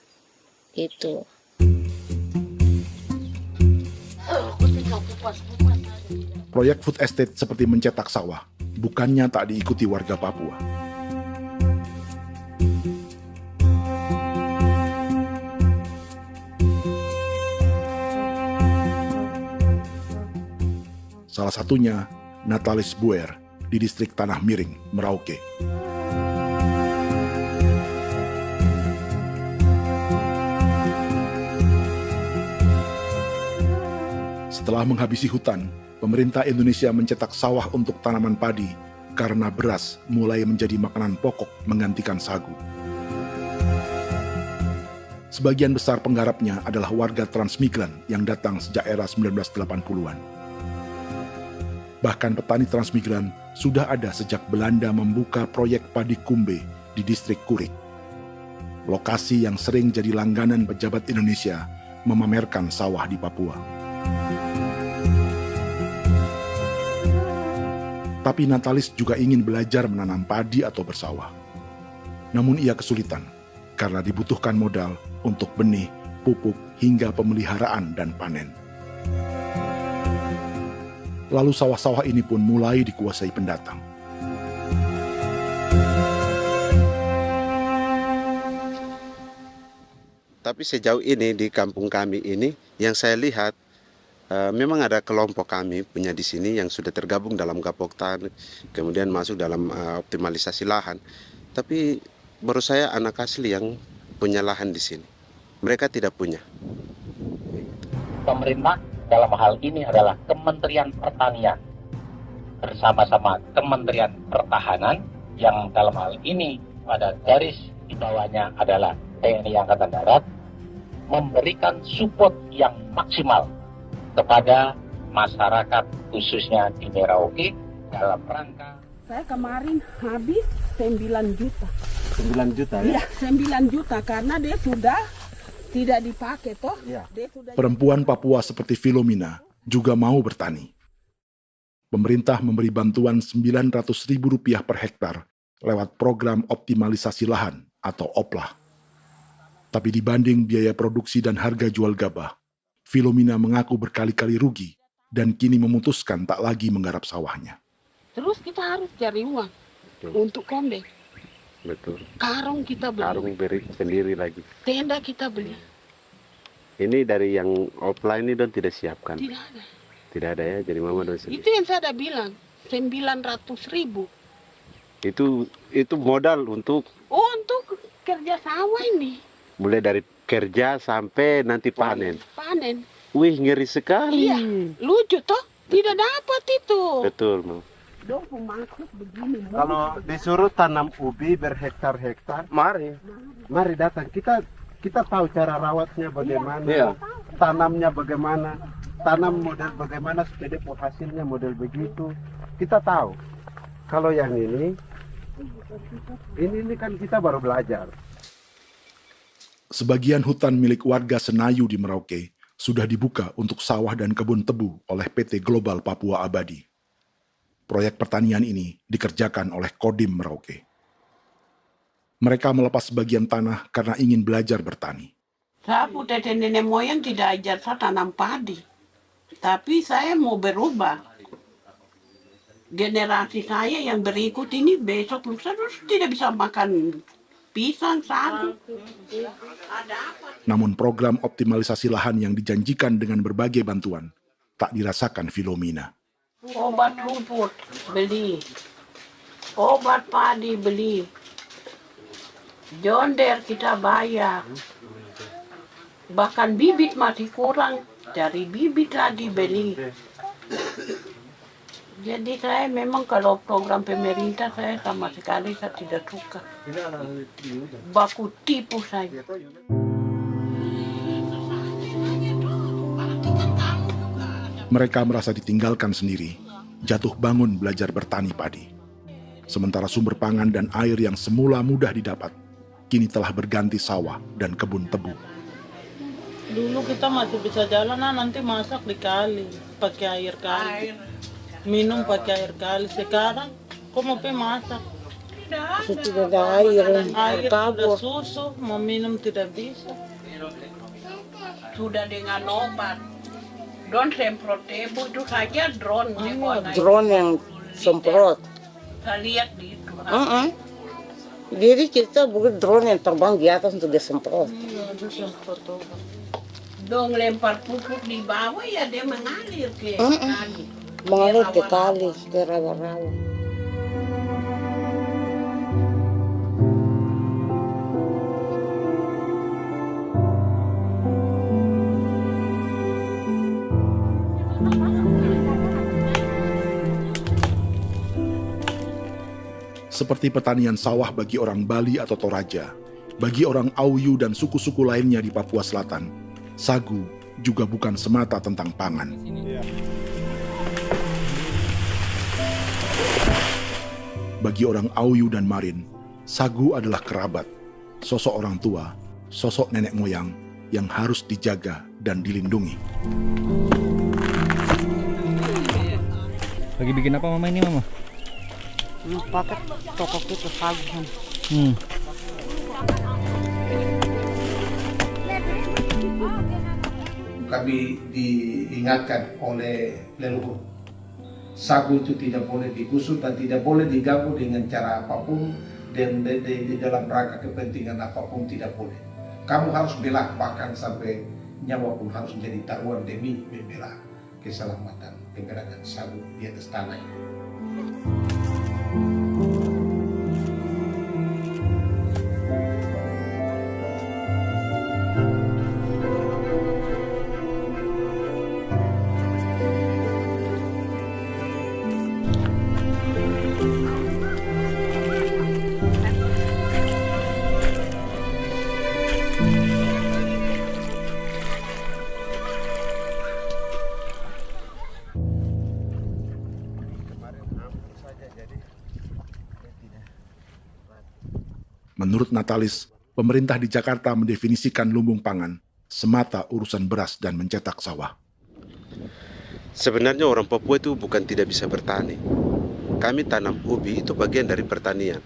gitu. Proyek food estate seperti mencetak sawah, bukannya tak diikuti warga Papua. Salah satunya Natalis Buer di distrik Tanah Miring, Merauke. Setelah menghabisi hutan, pemerintah Indonesia mencetak sawah untuk tanaman padi karena beras mulai menjadi makanan pokok menggantikan sagu. Sebagian besar penggarapnya adalah warga transmigran yang datang sejak era 1980-an. Bahkan petani transmigran sudah ada sejak Belanda membuka proyek padi kumbe di distrik Kurik. Lokasi yang sering jadi langganan pejabat Indonesia memamerkan sawah di Papua. Tapi Natalis juga ingin belajar menanam padi atau bersawah. Namun ia kesulitan karena dibutuhkan modal untuk benih, pupuk, hingga pemeliharaan dan panen. Lalu sawah-sawah ini pun mulai dikuasai pendatang. Tapi sejauh ini di kampung kami ini yang saya lihat memang ada kelompok kami punya di sini yang sudah tergabung dalam Gapoktan, kemudian masuk dalam optimalisasi lahan. Tapi baru saya anak asli yang punya lahan di sini. Mereka tidak punya. Pemerintah dalam hal ini adalah Kementerian Pertanian bersama-sama Kementerian Pertahanan yang dalam hal ini pada garis di bawahnya adalah TNI Angkatan Darat, memberikan support yang maksimal kepada masyarakat khususnya di Merauke dalam rangka. Saya kemarin habis 9 juta. 9 juta ya? Iya, 9 juta karena dia sudah tidak dipakai toh. Ya. Perempuan Papua seperti Filomina juga mau bertani. Pemerintah memberi bantuan Rp900.000 per hektar lewat program optimalisasi lahan atau OPLAH. Tapi dibanding biaya produksi dan harga jual gabah, Filomina mengaku berkali-kali rugi dan kini memutuskan tak lagi menggarap sawahnya. Terus kita harus cari uang untuk kombek. Betul. Karung kita beli. Karung beri sendiri lagi. Tenda kita beli. Ini dari yang offline ini don tidak siapkan. Tidak ada. Tidak ada ya, jadi mama don sendiri. Itu yang saya ada bilang, 900.000. Itu modal untuk kerja sawah ini. Mulai dari kerja sampai nanti panen. Panen. Wih, ngeri sekali. Iya, lucu toh? Tidak dapat itu. Betul, Mam. Dong pemaksud begini. Kalau disuruh tanam ubi berhektar-hektar, mari datang. Kita tahu cara rawatnya bagaimana, iya. Tanamnya bagaimana, tanam model bagaimana supaya hasilnya model begitu. Kita tahu. Kalau yang ini kan kita baru belajar. Sebagian hutan milik warga Senayu di Merauke sudah dibuka untuk sawah dan kebun tebu oleh PT Global Papua Abadi. Proyek pertanian ini dikerjakan oleh Kodim Merauke. Mereka melepas sebagian tanah karena ingin belajar bertani. Saya punya nenek moyang tidak ajar saya tanam padi. Tapi saya mau berubah. Generasi saya yang berikut ini besok lusa tidak bisa makan pisang, sagu. Namun program optimalisasi lahan yang dijanjikan dengan berbagai bantuan tak dirasakan Filomina. Obat rumput beli, obat padi beli, jonder kita bayar, bahkan bibit masih kurang, cari bibit lagi beli. Jadi saya memang kalau program pemerintah saya sama sekali saya tidak suka. Baku tipu saya. Mereka merasa ditinggalkan sendiri, jatuh bangun belajar bertani padi. Sementara sumber pangan dan air yang semula mudah didapat, kini telah berganti sawah dan kebun tebu. Dulu kita masih bisa jalan, nanti masak di kali, pakai air kali. Minum pakai air kali. Sekarang kok mau masak? Tidak ada air, sudah susu, mau minum tidak bisa. Sudah dengan obat. Drone semprot tebu itu saja drone. Drone yang semprot. Saya lihat di itu. Jadi kita bukan drone yang terbang di atas untuk disemprot. Dong lempar pupuk di bawah ya dia mengalir ke kali. Mengalir ke kali, ke rawa-rawa. Seperti pertanian sawah bagi orang Bali atau Toraja, bagi orang Auyu dan suku-suku lainnya di Papua Selatan, sagu juga bukan semata tentang pangan. Bagi orang Auyu dan Marin, sagu adalah kerabat, sosok orang tua, sosok nenek moyang yang harus dijaga dan dilindungi. Lagi bikin apa mama ini mama? Pakai toko itu sagu. Kami diingatkan oleh leluhur, sagu itu tidak boleh digusur dan tidak boleh diganggu dengan cara apapun, dan di dalam rangka kepentingan apapun tidak boleh. Kamu harus bela, bahkan sampai nyawa pun harus menjadi taruhan demi membela keselamatan pergerakan sagu di atas tanah. Menurut Natalis, pemerintah di Jakarta mendefinisikan lumbung pangan semata urusan beras dan mencetak sawah. Sebenarnya orang Papua itu bukan tidak bisa bertani. Kami tanam ubi itu bagian dari pertanian.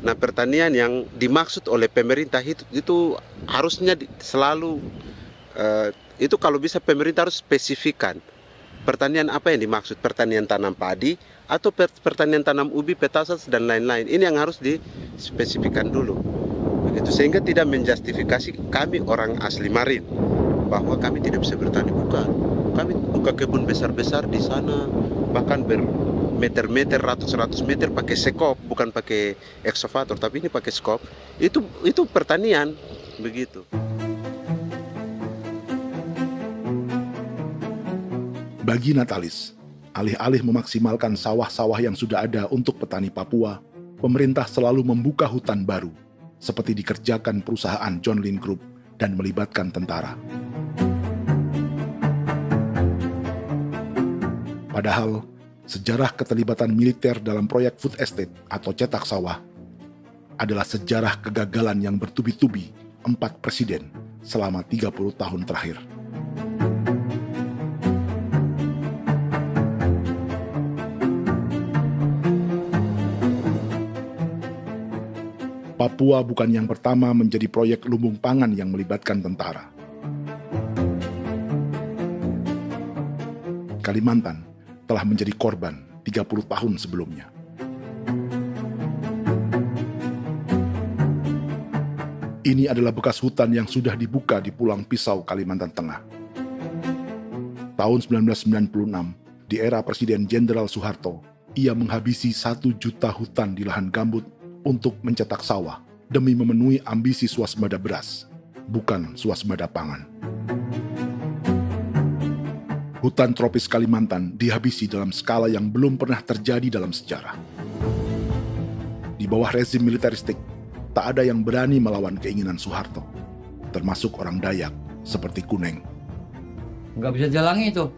Nah, pertanian yang dimaksud oleh pemerintah itu harusnya selalu itu kalau bisa pemerintah harus spesifikkan pertanian apa yang dimaksud, pertanian tanam padi atau pertanian tanam ubi, petasan dan lain-lain. Ini yang harus dispesifikkan dulu. Begitu, sehingga tidak menjustifikasi kami orang asli Marin bahwa kami tidak bisa bertani. Bukan. Kami buka kebun besar-besar di sana, bahkan bermeter-meter, ratus-ratus meter pakai sekop, bukan pakai ekskavator, tapi ini pakai skop. Itu pertanian, begitu. Bagi Natalis, alih-alih memaksimalkan sawah-sawah yang sudah ada untuk petani Papua, pemerintah selalu membuka hutan baru, seperti dikerjakan perusahaan John Lynn Group dan melibatkan tentara. Padahal, sejarah keterlibatan militer dalam proyek food estate atau cetak sawah adalah sejarah kegagalan yang bertubi-tubi 4 presiden selama 30 tahun terakhir. Papua bukan yang pertama menjadi proyek lumbung pangan yang melibatkan tentara. Kalimantan telah menjadi korban 30 tahun sebelumnya. Ini adalah bekas hutan yang sudah dibuka di Pulang Pisau, Kalimantan Tengah. Tahun 1996, di era Presiden Jenderal Soeharto, ia menghabisi 1 juta hutan di lahan gambut untuk mencetak sawah demi memenuhi ambisi swasembada beras, bukan swasembada pangan. Hutan tropis Kalimantan dihabisi dalam skala yang belum pernah terjadi dalam sejarah. Di bawah rezim militeristik, tak ada yang berani melawan keinginan Soeharto, termasuk orang Dayak seperti Kuneng. Nggak bisa dihalangi itu.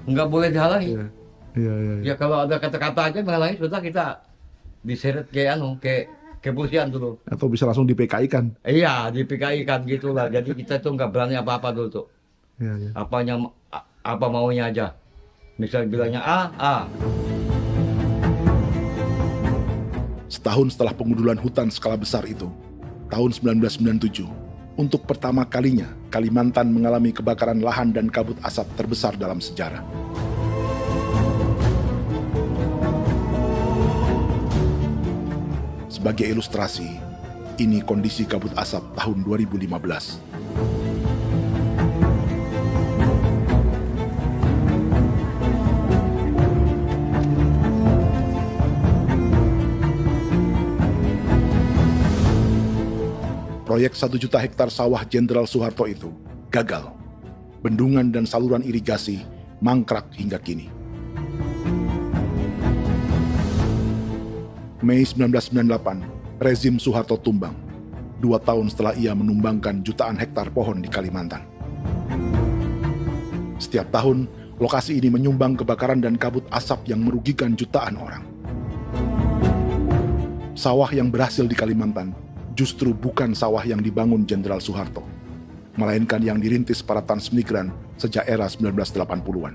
Nggak boleh dihalangi. Ya kalau ada kata-kata aja menghalangi, sudah kita diseret ke kepolisian dulu. Atau bisa langsung di PKI-kan. Iya, di PKI-kan gitulah. Jadi kita tuh nggak berani apa-apa dulu tuh. Apa maunya aja. Misal bilangnya A. Setahun setelah pengundulan hutan skala besar itu, tahun 1997, untuk pertama kalinya Kalimantan mengalami kebakaran lahan dan kabut asap terbesar dalam sejarah. Sebagai ilustrasi, ini kondisi kabut asap tahun 2015. Proyek 1 juta hektar sawah Jenderal Soeharto itu gagal. Bendungan dan saluran irigasi mangkrak hingga kini. Mei 1998, rezim Soeharto tumbang, 2 tahun setelah ia menumbangkan jutaan hektar pohon di Kalimantan. Setiap tahun, lokasi ini menyumbang kebakaran dan kabut asap yang merugikan jutaan orang. Sawah yang berhasil di Kalimantan justru bukan sawah yang dibangun Jenderal Soeharto, melainkan yang dirintis para transmigran sejak era 1980-an.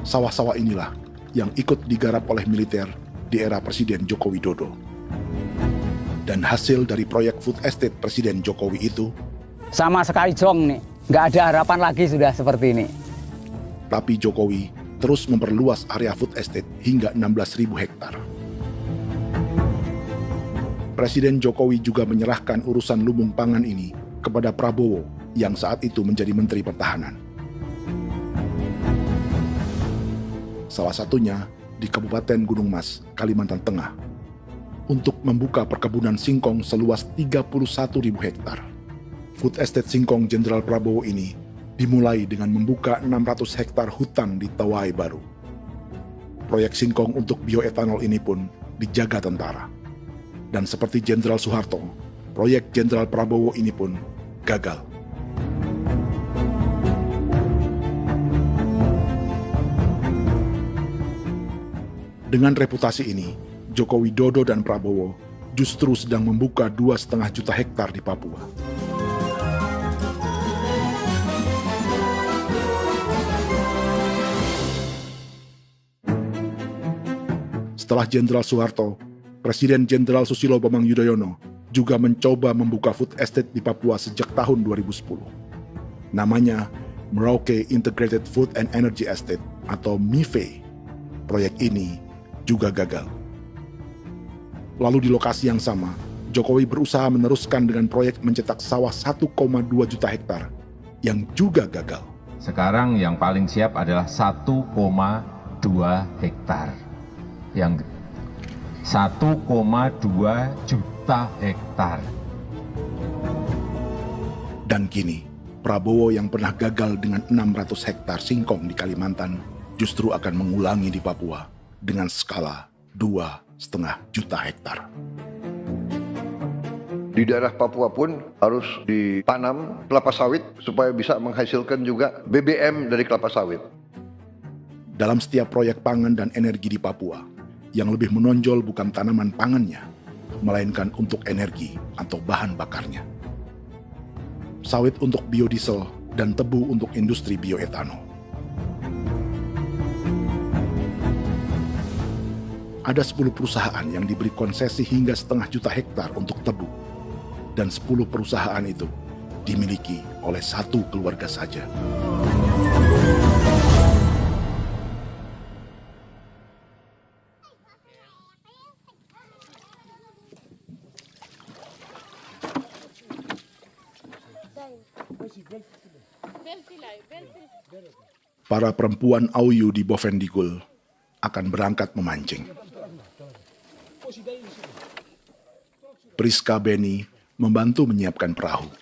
Sawah-sawah inilah yang ikut digarap oleh militer di era Presiden Joko Widodo. Dan hasil dari proyek food estate Presiden Jokowi itu sama sekali jong nih, nggak ada harapan lagi sudah seperti ini. Tapi Jokowi terus memperluas area food estate hingga 16.000 hektar. Presiden Jokowi juga menyerahkan urusan lumbung pangan ini kepada Prabowo yang saat itu menjadi Menteri Pertahanan. Salah satunya di Kabupaten Gunung Mas, Kalimantan Tengah, untuk membuka perkebunan singkong seluas 31.000 hektar. Food Estate Singkong Jenderal Prabowo ini dimulai dengan membuka 600 hektar hutan di Tawai Baru. Proyek singkong untuk bioetanol ini pun dijaga tentara. Dan seperti Jenderal Soeharto, proyek Jenderal Prabowo ini pun gagal. Dengan reputasi ini, Joko Widodo dan Prabowo justru sedang membuka 2,5 juta hektar di Papua. Setelah Jenderal Soeharto, Presiden Jenderal Susilo Bambang Yudhoyono juga mencoba membuka food estate di Papua sejak tahun 2010. Namanya Merauke Integrated Food and Energy Estate atau MIFE. Proyek ini juga gagal. Lalu di lokasi yang sama, Jokowi berusaha meneruskan dengan proyek mencetak sawah 1,2 juta hektar yang juga gagal. Sekarang yang paling siap adalah 1,2 hektar. Yang 1,2 juta hektar. Dan kini, Prabowo yang pernah gagal dengan 600 hektar singkong di Kalimantan justru akan mengulangi di Papua dengan skala 2,5 juta hektar. Di daerah Papua pun harus ditanam kelapa sawit supaya bisa menghasilkan juga BBM dari kelapa sawit. Dalam setiap proyek pangan dan energi di Papua, yang lebih menonjol bukan tanaman pangannya, melainkan untuk energi atau bahan bakarnya. Sawit untuk biodiesel dan tebu untuk industri bioetanol. Ada 10 perusahaan yang diberi konsesi hingga 0,5 juta hektar untuk tebu. Dan 10 perusahaan itu dimiliki oleh satu keluarga saja. Para perempuan Auyu di Bovendigul akan berangkat memancing. Priska Beni membantu menyiapkan perahu.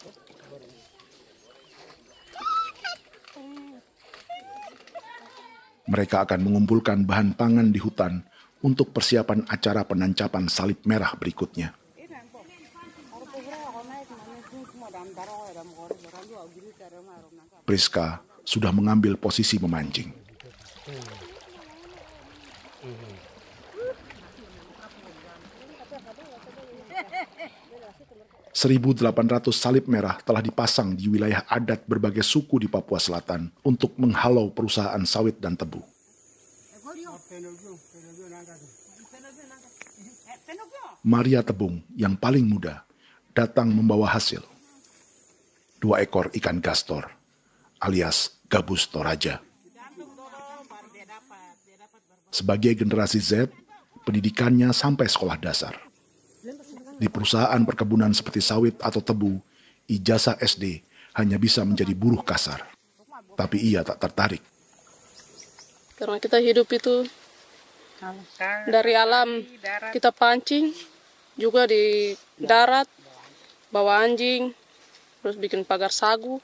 Mereka akan mengumpulkan bahan pangan di hutan untuk persiapan acara penancapan salib merah berikutnya. Priska sudah mengambil posisi memancing. .800 salib merah telah dipasang di wilayah adat berbagai suku di Papua Selatan untuk menghalau perusahaan sawit dan tebu. Maria Tebung yang paling muda datang membawa hasil. 2 ekor ikan gastor alias gabus toraja. Sebagai generasi Z, pendidikannya sampai sekolah dasar. Di perusahaan perkebunan seperti sawit atau tebu, ijazah SD hanya bisa menjadi buruh kasar. Tapi ia tak tertarik. Karena kita hidup itu dari alam, kita pancing, juga di darat, bawa anjing, terus bikin pagar sagu,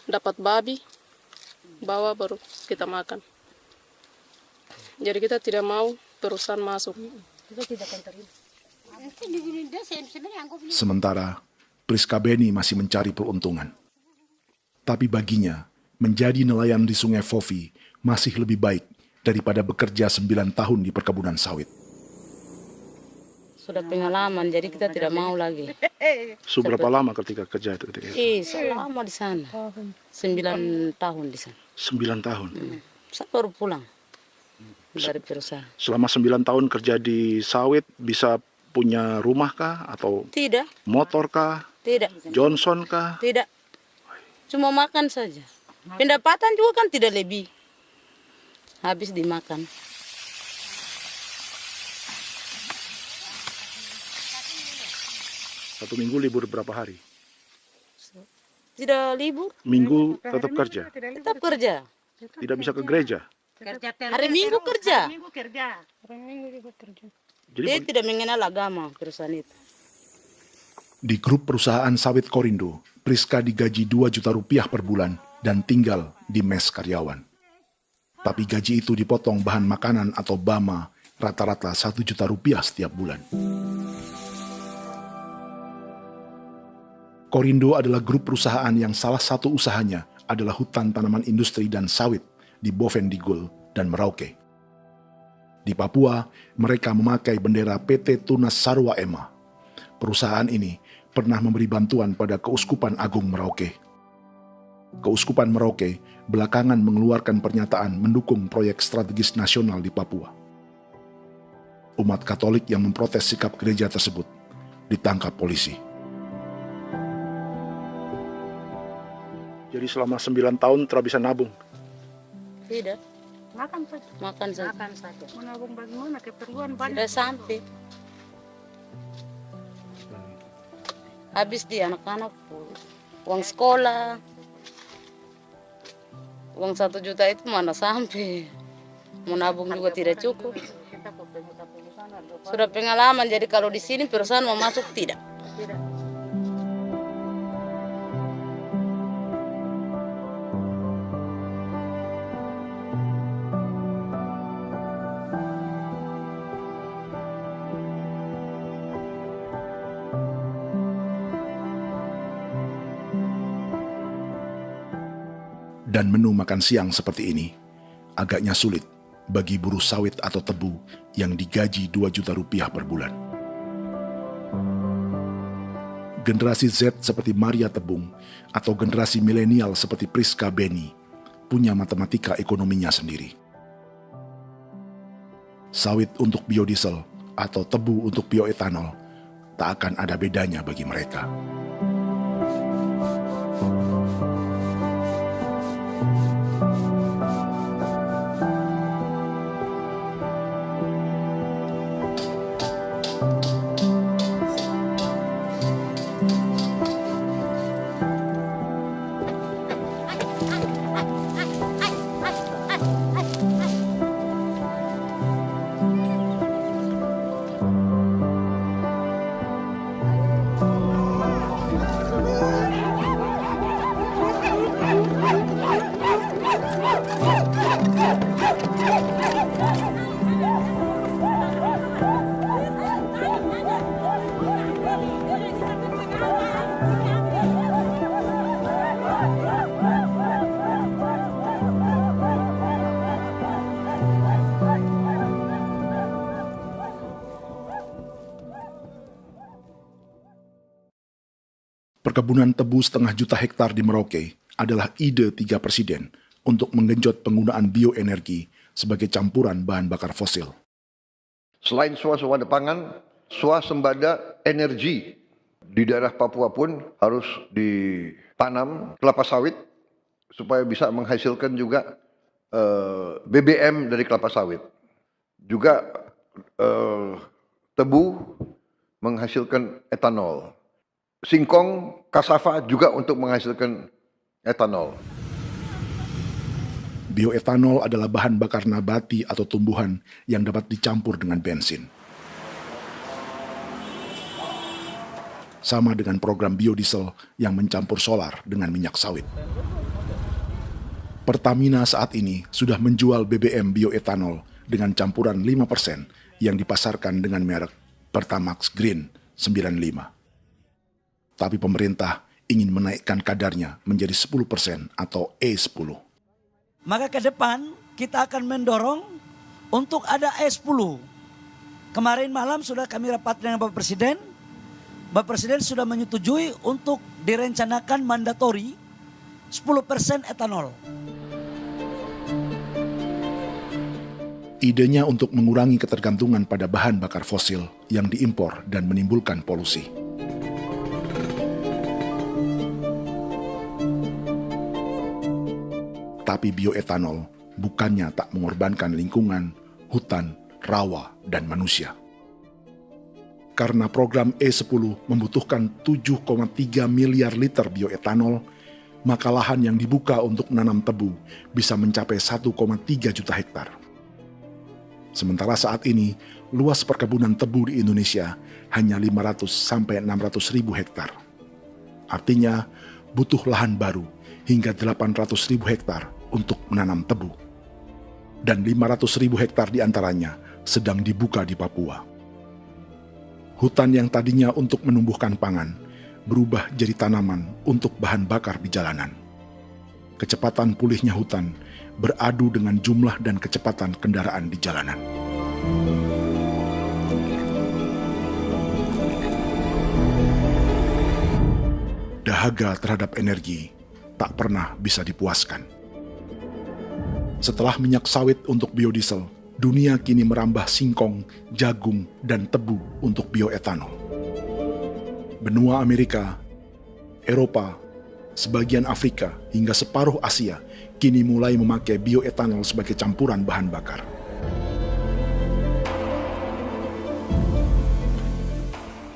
dapat babi, bawa baru kita makan. Jadi kita tidak mau perusahaan masuk. Sementara Priska Beni masih mencari peruntungan. Tapi baginya, menjadi nelayan di Sungai Fofi masih lebih baik daripada bekerja 9 tahun di perkebunan sawit. sudah pengalaman, jadi kita tidak mau lagi. Berapa lama ketika kerja itu? Selama di sana. 9 tahun di sana. 9 tahun? Saya baru pulang dari perusahaan. Selama 9 tahun kerja di sawit, bisa punya rumah kah? Atau tidak. Motor kah? Tidak. Johnson kah? Tidak. Cuma makan saja. Pendapatan juga kan tidak lebih. Habis dimakan. Satu minggu libur berapa hari? Tidak libur. Minggu tetap kerja? Tetap kerja. Tidak bisa ke gereja? Hari Minggu kerja. Hari Minggu juga kerja. Jadi dia tidak mengenal agama perusahaan itu. Di grup perusahaan sawit Korindo, Priska digaji 2 juta rupiah per bulan dan tinggal di mes karyawan. Tapi gaji itu dipotong bahan makanan atau BAMA rata-rata 1 juta rupiah setiap bulan. Korindo adalah grup perusahaan yang salah satu usahanya adalah hutan tanaman industri dan sawit di Bovendigul dan Merauke. Di Papua, mereka memakai bendera PT Tunas Sarwa Ema. Perusahaan ini pernah memberi bantuan pada Keuskupan Agung Merauke. Keuskupan Merauke belakangan mengeluarkan pernyataan mendukung proyek strategis nasional di Papua. Umat Katolik yang memprotes sikap gereja tersebut ditangkap polisi. Jadi selama 9 tahun tidak bisa nabung? Tidak. Makan saja. Makan saja. Makan saja. Menabung bagaimana? Keperluan banyak. Tidak sampai. Habis di anak-anak uang sekolah. Uang 1 juta itu mana sampai. Menabung juga tidak cukup. Sudah pengalaman, jadi kalau di sini perusahaan mau masuk tidak. Dan menu makan siang seperti ini agaknya sulit bagi buruh sawit atau tebu yang digaji 2 juta rupiah per bulan. Generasi Z seperti Maria Tebung atau generasi milenial seperti Priska Beni punya matematika ekonominya sendiri. Sawit untuk biodiesel atau tebu untuk bioetanol tak akan ada bedanya bagi mereka. Perkebunan tebu 1,5 juta hektar di Merauke adalah ide 3 presiden untuk menggenjot penggunaan bioenergi sebagai campuran bahan bakar fosil. Selain swasembada pangan, swasembada energi di daerah Papua pun harus ditanam kelapa sawit supaya bisa menghasilkan juga BBM dari kelapa sawit. Juga tebu menghasilkan etanol. Singkong, kasava juga untuk menghasilkan etanol. Bioetanol adalah bahan bakar nabati atau tumbuhan yang dapat dicampur dengan bensin. Sama dengan program biodiesel yang mencampur solar dengan minyak sawit. Pertamina saat ini sudah menjual BBM bioetanol dengan campuran 5% yang dipasarkan dengan merek Pertamax Green 95. Tapi pemerintah ingin menaikkan kadarnya menjadi 10% atau E10. Maka ke depan kita akan mendorong untuk ada E10. Kemarin malam sudah kami rapat dengan Bapak Presiden. Bapak Presiden sudah menyetujui untuk direncanakan mandatori 10% etanol. Idenya untuk mengurangi ketergantungan pada bahan bakar fosil yang diimpor dan menimbulkan polusi. Tapi bioetanol bukannya tak mengorbankan lingkungan, hutan, rawa, dan manusia. Karena program E10 membutuhkan 7,3 miliar liter bioetanol, maka lahan yang dibuka untuk menanam tebu bisa mencapai 1,3 juta hektar. Sementara saat ini, luas perkebunan tebu di Indonesia hanya 500 sampai 600 ribu hektar. Artinya, butuh lahan baru hingga 800 ribu hektar untuk menanam tebu. Dan 500 ribu hektar diantaranya sedang dibuka di Papua. Hutan yang tadinya untuk menumbuhkan pangan berubah jadi tanaman untuk bahan bakar di jalanan. Kecepatan pulihnya hutan beradu dengan jumlah dan kecepatan kendaraan di jalanan. Dahaga terhadap energi tak pernah bisa dipuaskan. Setelah minyak sawit untuk biodiesel, dunia kini merambah singkong, jagung, dan tebu untuk bioetanol. Benua Amerika, Eropa, sebagian Afrika, hingga separuh Asia kini mulai memakai bioetanol sebagai campuran bahan bakar.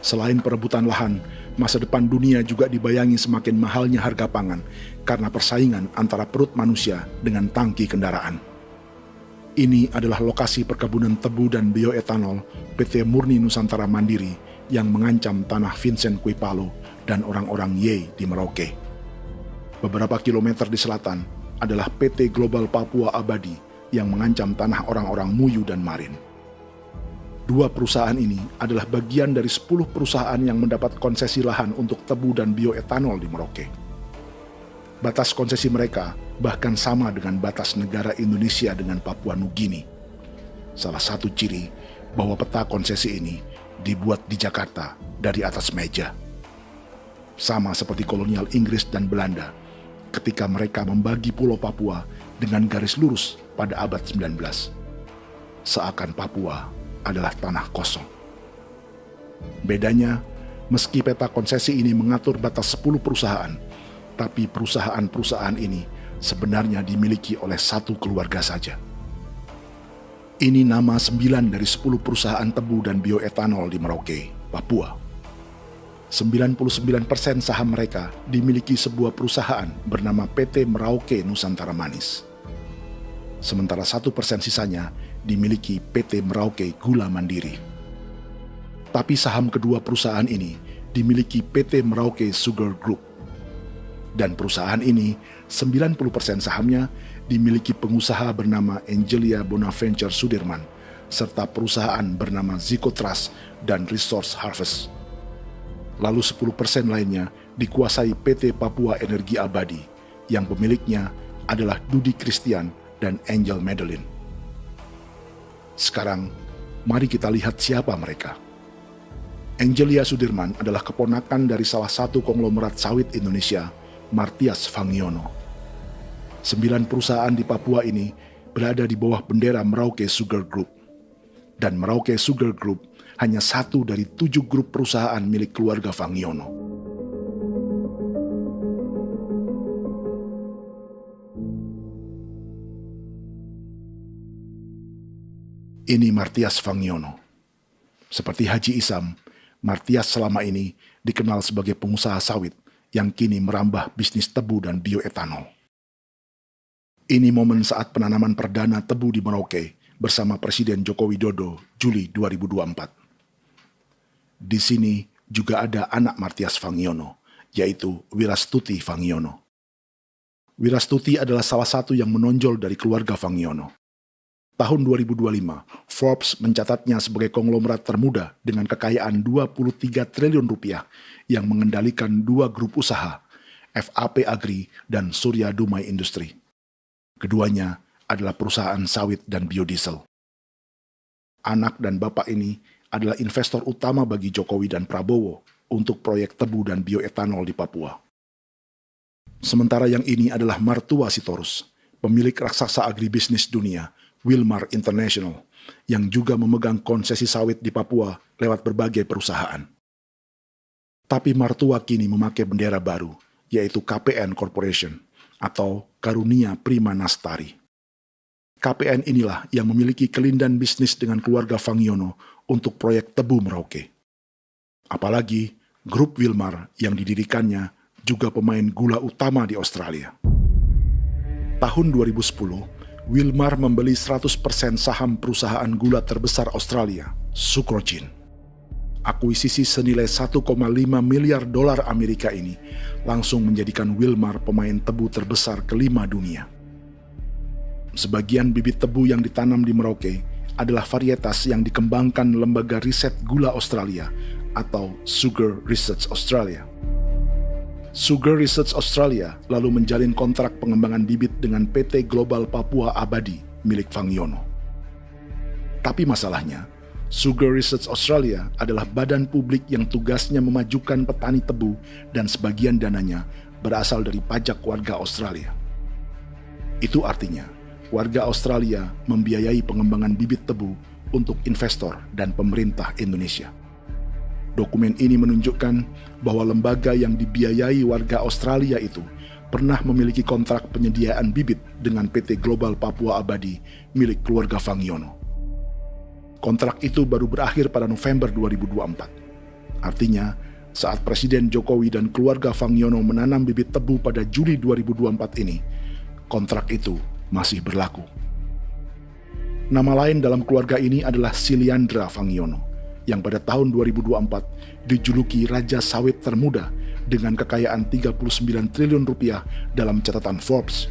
Selain perebutan lahan, masa depan dunia juga dibayangi semakin mahalnya harga pangan karena persaingan antara perut manusia dengan tangki kendaraan. Ini adalah lokasi perkebunan tebu dan bioetanol PT Murni Nusantara Mandiri yang mengancam tanah Vincent Quipalo dan orang-orang Ye di Merauke. Beberapa kilometer di selatan adalah PT Global Papua Abadi yang mengancam tanah orang-orang Muyu dan Marin. Dua perusahaan ini adalah bagian dari 10 perusahaan yang mendapat konsesi lahan untuk tebu dan bioetanol di Merauke. Batas konsesi mereka bahkan sama dengan batas negara Indonesia dengan Papua Nugini. Salah satu ciri bahwa peta konsesi ini dibuat di Jakarta dari atas meja. Sama seperti kolonial Inggris dan Belanda ketika mereka membagi Pulau Papua dengan garis lurus pada abad 19. Seakan Papua adalah tanah kosong. Bedanya, meski peta konsesi ini mengatur batas 10 perusahaan, tapi perusahaan-perusahaan ini sebenarnya dimiliki oleh satu keluarga saja. Ini nama 9 dari 10 perusahaan tebu dan bioetanol di Merauke, Papua. 99% saham mereka dimiliki sebuah perusahaan bernama PT Merauke Nusantara Manis. Sementara 1% sisanya dimiliki PT Merauke Gula Mandiri. Tapi saham kedua perusahaan ini dimiliki PT Merauke Sugar Group. Dan perusahaan ini, 90% sahamnya dimiliki pengusaha bernama Angelia Bonaventure Sudirman, serta perusahaan bernama Zico Trust dan Resource Harvest. Lalu 10% lainnya dikuasai PT Papua Energi Abadi, yang pemiliknya adalah Dudi Christian dan Angel Madeline. Sekarang, mari kita lihat siapa mereka. Angelia Sudirman adalah keponakan dari salah satu konglomerat sawit Indonesia, Martias Fangiono. 9 perusahaan di Papua ini berada di bawah bendera Merauke Sugar Group. Dan Merauke Sugar Group hanya satu dari 7 grup perusahaan milik keluarga Fangiono. Ini Martias Fangiono. Seperti Haji Isam, Martias selama ini dikenal sebagai pengusaha sawit yang kini merambah bisnis tebu dan bioetanol. Ini momen saat penanaman perdana tebu di Merauke bersama Presiden Joko Widodo Juli 2024. Di sini juga ada anak Martias Fangiono, yaitu Wirastuti Fangiono. Wirastuti adalah salah satu yang menonjol dari keluarga Fangiono. Tahun 2025, Forbes mencatatnya sebagai konglomerat termuda dengan kekayaan 23 triliun rupiah yang mengendalikan 2 grup usaha, FAP Agri dan Surya Dumai Industri. Keduanya adalah perusahaan sawit dan biodiesel. Anak dan bapak ini adalah investor utama bagi Jokowi dan Prabowo untuk proyek tebu dan bioetanol di Papua. Sementara yang ini adalah mertua Sitorus, pemilik raksasa agribisnis dunia, Wilmar International, yang juga memegang konsesi sawit di Papua lewat berbagai perusahaan. Tapi mertua kini memakai bendera baru, yaitu KPN Corporation atau Karunia Prima Nastari. KPN inilah yang memiliki kelindan bisnis dengan keluarga Fangiono untuk proyek tebu Merauke. Apalagi grup Wilmar yang didirikannya juga pemain gula utama di Australia. Tahun 2010, Wilmar membeli 100% saham perusahaan gula terbesar Australia, Sucrogin. Akuisisi senilai 1,5 miliar dolar Amerika ini langsung menjadikan Wilmar pemain tebu terbesar kelima dunia. Sebagian bibit tebu yang ditanam di Merauke adalah varietas yang dikembangkan Lembaga Riset Gula Australia atau Sugar Research Australia. Sugar Research Australia lalu menjalin kontrak pengembangan bibit dengan PT Global Papua Abadi milik Fangiono. Tapi masalahnya, Sugar Research Australia adalah badan publik yang tugasnya memajukan petani tebu dan sebagian dananya berasal dari pajak warga Australia. Itu artinya, warga Australia membiayai pengembangan bibit tebu untuk investor dan pemerintah Indonesia. Dokumen ini menunjukkan bahwa lembaga yang dibiayai warga Australia itu pernah memiliki kontrak penyediaan bibit dengan PT Global Papua Abadi milik keluarga Fangiono. Kontrak itu baru berakhir pada November 2024. Artinya, saat Presiden Jokowi dan keluarga Fangiono menanam bibit tebu pada Juli 2024 ini, kontrak itu masih berlaku. Nama lain dalam keluarga ini adalah Siliandra Fangiono, yang pada tahun 2024 dijuluki Raja Sawit Termuda dengan kekayaan 39 triliun rupiah dalam catatan Forbes.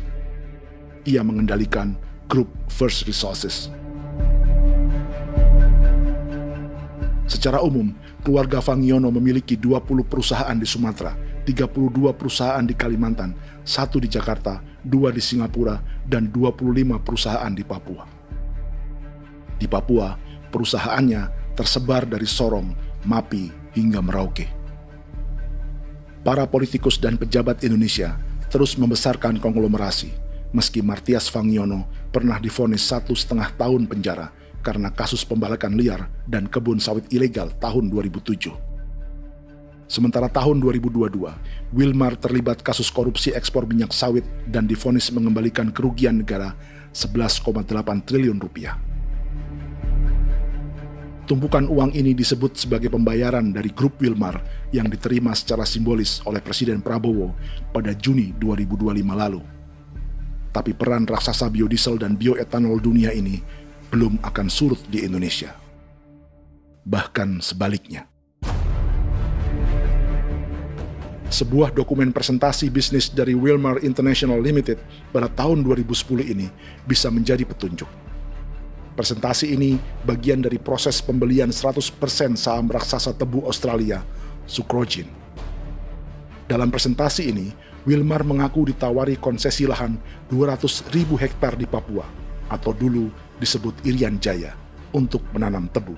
Ia mengendalikan grup First Resources. Secara umum, keluarga Fangiono memiliki 20 perusahaan di Sumatera, 32 perusahaan di Kalimantan, 1 di Jakarta, 2 di Singapura, dan 25 perusahaan di Papua. Di Papua, perusahaannya tersebar dari Sorong, Mapi, hingga Merauke. Para politikus dan pejabat Indonesia terus membesarkan konglomerasi, meski Martias Fangiono pernah divonis 1,5 tahun penjara karena kasus pembalakan liar dan kebun sawit ilegal tahun 2007. Sementara tahun 2022, Wilmar terlibat kasus korupsi ekspor minyak sawit dan divonis mengembalikan kerugian negara 11,8 triliun rupiah. Tumpukan uang ini disebut sebagai pembayaran dari grup Wilmar yang diterima secara simbolis oleh Presiden Prabowo pada Juni 2025 lalu. Tapi peran raksasa biodiesel dan bioetanol dunia ini belum akan surut di Indonesia. Bahkan sebaliknya. Sebuah dokumen presentasi bisnis dari Wilmar International Limited pada tahun 2010 ini bisa menjadi petunjuk. Presentasi ini bagian dari proses pembelian 100% saham raksasa tebu Australia, Sucrogin. Dalam presentasi ini, Wilmar mengaku ditawari konsesi lahan 200.000 hektar di Papua, atau dulu disebut Irian Jaya, untuk menanam tebu.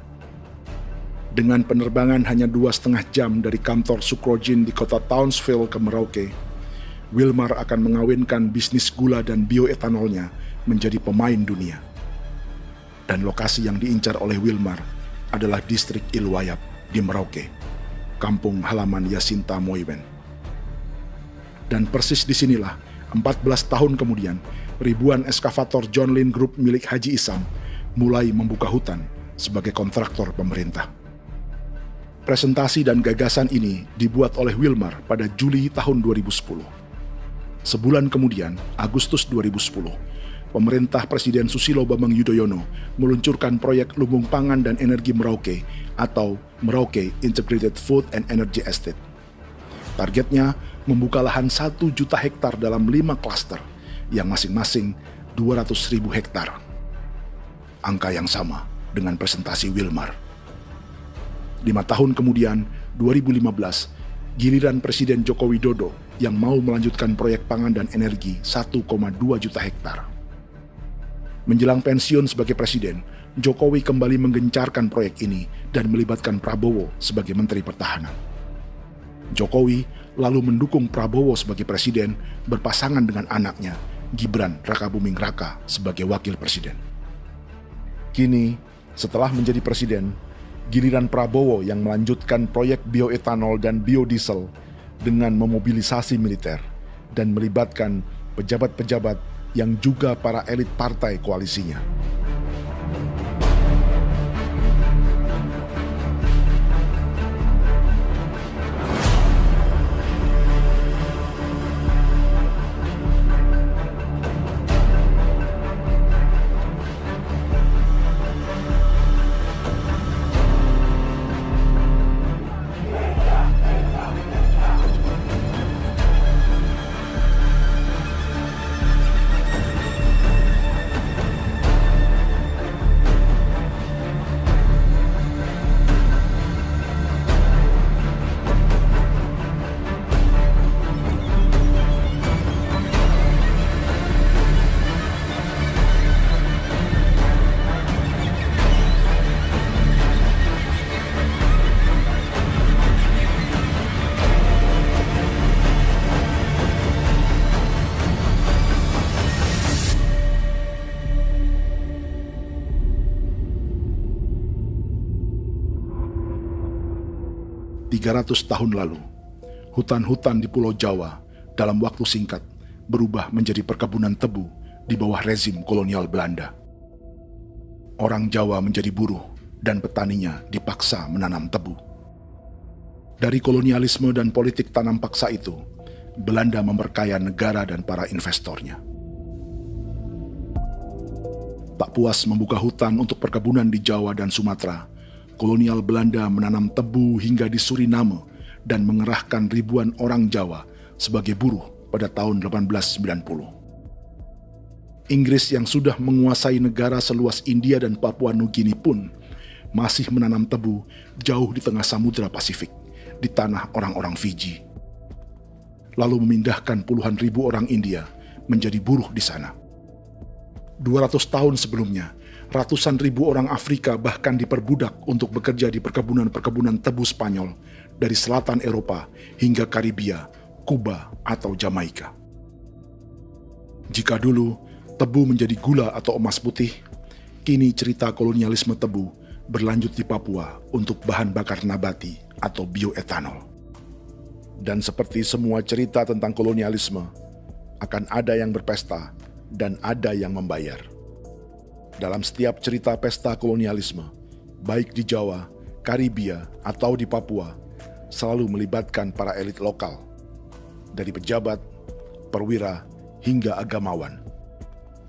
Dengan penerbangan hanya 2,5 jam dari kantor Sucrogin di kota Townsville ke Merauke, Wilmar akan mengawinkan bisnis gula dan bioetanolnya menjadi pemain dunia. Dan lokasi yang diincar oleh Wilmar adalah distrik Ilwayap di Merauke, kampung halaman Yasinta Moiwen. Dan persis disinilah, 14 tahun kemudian, ribuan eskavator John Lynn Group milik Haji Isam mulai membuka hutan sebagai kontraktor pemerintah. Presentasi dan gagasan ini dibuat oleh Wilmar pada Juli tahun 2010. Sebulan kemudian, Agustus 2010, pemerintah Presiden Susilo Bambang Yudhoyono meluncurkan proyek Lumbung Pangan dan Energi Merauke atau Merauke Integrated Food and Energy Estate. Targetnya membuka lahan 1 juta hektar dalam 5 klaster yang masing-masing 200.000 hektar. Angka yang sama dengan presentasi Wilmar. 5 tahun kemudian, 2015, giliran Presiden Joko Widodo yang mau melanjutkan proyek pangan dan energi 1,2 juta hektar. Menjelang pensiun sebagai presiden, Jokowi kembali menggencarkan proyek ini dan melibatkan Prabowo sebagai Menteri Pertahanan. Jokowi lalu mendukung Prabowo sebagai presiden berpasangan dengan anaknya, Gibran Rakabuming Raka sebagai wakil presiden. Kini, setelah menjadi presiden, giliran Prabowo yang melanjutkan proyek bioetanol dan biodiesel dengan memobilisasi militer dan melibatkan pejabat-pejabat yang juga para elit partai koalisinya. ...300 tahun lalu, hutan-hutan di Pulau Jawa dalam waktu singkat berubah menjadi perkebunan tebu di bawah rezim kolonial Belanda. Orang Jawa menjadi buruh dan petaninya dipaksa menanam tebu. Dari kolonialisme dan politik tanam paksa itu, Belanda memperkaya negara dan para investornya. Tak puas membuka hutan untuk perkebunan di Jawa dan Sumatera, kolonial Belanda menanam tebu hingga di Suriname dan mengerahkan ribuan orang Jawa sebagai buruh pada tahun 1890. Inggris yang sudah menguasai negara seluas India dan Papua Nugini pun masih menanam tebu jauh di tengah Samudra Pasifik, di tanah orang-orang Fiji. Lalu memindahkan puluhan ribu orang India menjadi buruh di sana. 200 tahun sebelumnya, ratusan ribu orang Afrika bahkan diperbudak untuk bekerja di perkebunan-perkebunan tebu Spanyol dari selatan Eropa hingga Karibia, Kuba, atau Jamaika. Jika dulu tebu menjadi gula atau emas putih, kini cerita kolonialisme tebu berlanjut di Papua untuk bahan bakar nabati atau bioetanol. Dan seperti semua cerita tentang kolonialisme, akan ada yang berpesta dan ada yang membayar. Dalam setiap cerita pesta kolonialisme, baik di Jawa, Karibia, atau di Papua, selalu melibatkan para elit lokal, dari pejabat, perwira, hingga agamawan.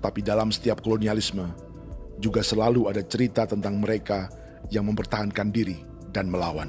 Tapi dalam setiap kolonialisme, juga selalu ada cerita tentang mereka yang mempertahankan diri dan melawan.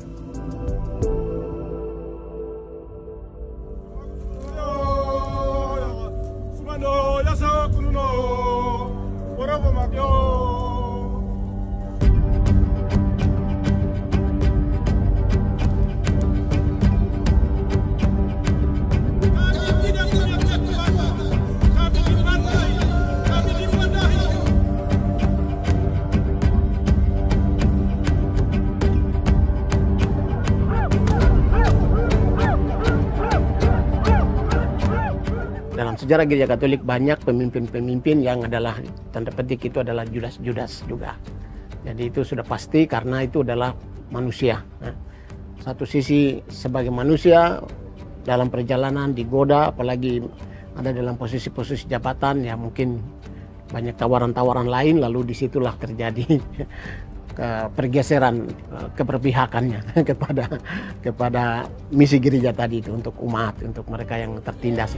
Dalam sejarah Gereja Katolik banyak pemimpin-pemimpin yang adalah tanda petik itu adalah Judas juga. Jadi itu sudah pasti karena itu adalah manusia. Satu sisi sebagai manusia dalam perjalanan digoda, apalagi ada dalam posisi-posisi jabatan ya mungkin banyak tawaran-tawaran lain, lalu disitulah terjadi pergeseran keberpihakannya kepada misi gereja tadi itu untuk umat, untuk mereka yang tertindas.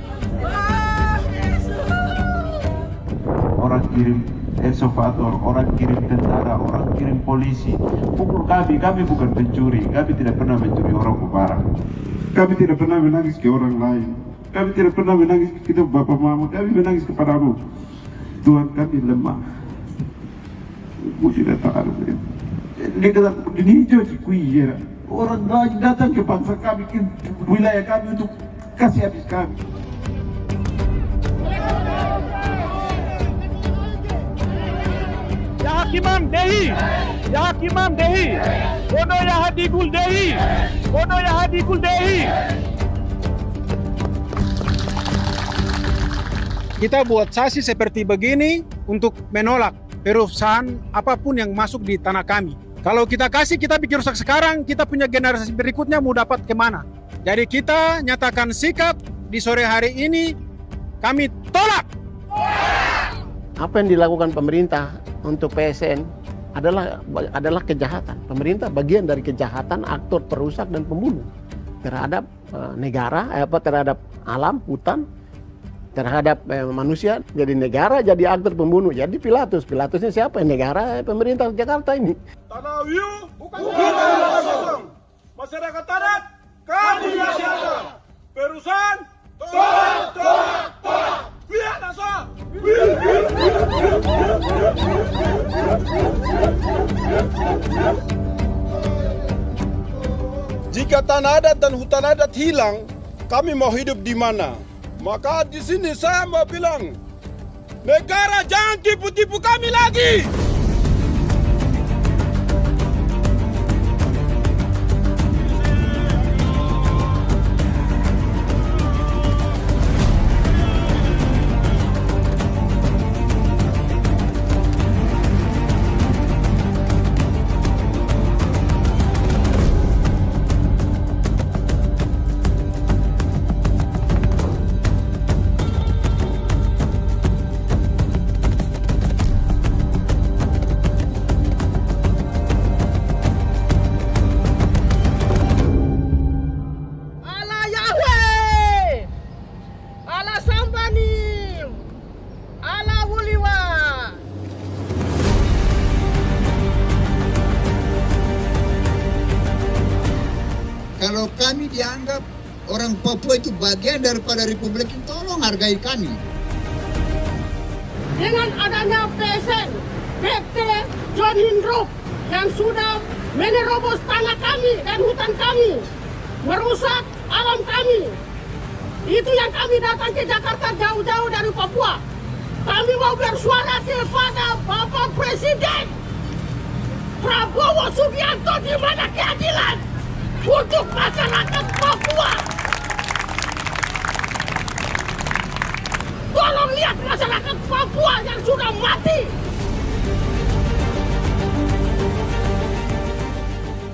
Orang kirim ekskuvator, orang kirim tentara, orang kirim polisi. Pukul kami bukan pencuri, kami tidak pernah mencuri orang barang. Kami tidak pernah menangis ke orang lain. Kami tidak pernah menangis ke kita bapak mama, kami menangis kepadamu. Tuhan kami lemah. Musti datang di hijau Cikui, orang lain datang ke bangsa kami, ke wilayah kami untuk kasih habis kami. Ya Hakimam Dehi, Ya Hakimam Dehi, Bono Ya Hadigul Dehi, Bono Ya Hadigul Dehi. Kita buat saksi seperti begini untuk menolak perusahaan apapun yang masuk di tanah kami. Kalau kita kasih, kita bikin rusak sekarang, kita punya generasi berikutnya mau dapat kemana? Jadi kita nyatakan sikap di sore hari ini, kami tolak. Apa yang dilakukan pemerintah untuk PSN adalah kejahatan. Pemerintah bagian dari kejahatan, aktor perusak dan pembunuh terhadap negara, terhadap alam, hutan, terhadap manusia. Jadi negara jadi aktor pembunuh. Jadi Pilatusnya siapa? Negara, pemerintah Jakarta ini. Tanah Wiu bukan tanah kosong. Masyarakat adat kami rasakan. Perusahaan tolak. Biar asal. Jika tanah adat dan hutan adat hilang, kami mau hidup di mana? Maka di sini saya mau bilang, negara jangan tipu-tipu kami lagi. Kalau kami dianggap orang Papua itu bagian daripada Republik ini, tolong hargai kami. Dengan adanya PSN, PT John Lindrop yang sudah menerobos tanah kami dan hutan kami, merusak alam kami. Itu yang kami datang ke Jakarta jauh-jauh dari Papua. Kami mau bersuara kepada Bapak Presiden Prabowo Subianto, di mana keadilan untuk masyarakat Papua. Tolong lihat masyarakat Papua yang sudah mati.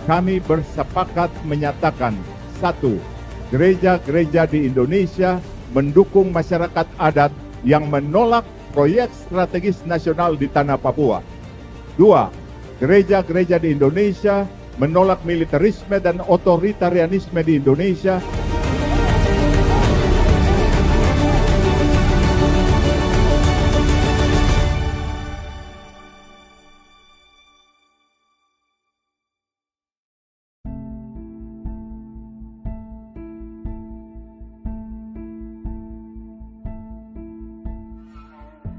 Kami bersepakat menyatakan, 1. Gereja-gereja di Indonesia mendukung masyarakat adat yang menolak proyek strategis nasional di tanah Papua. 2. Gereja-gereja di Indonesia menolak militerisme dan otoritarianisme di Indonesia.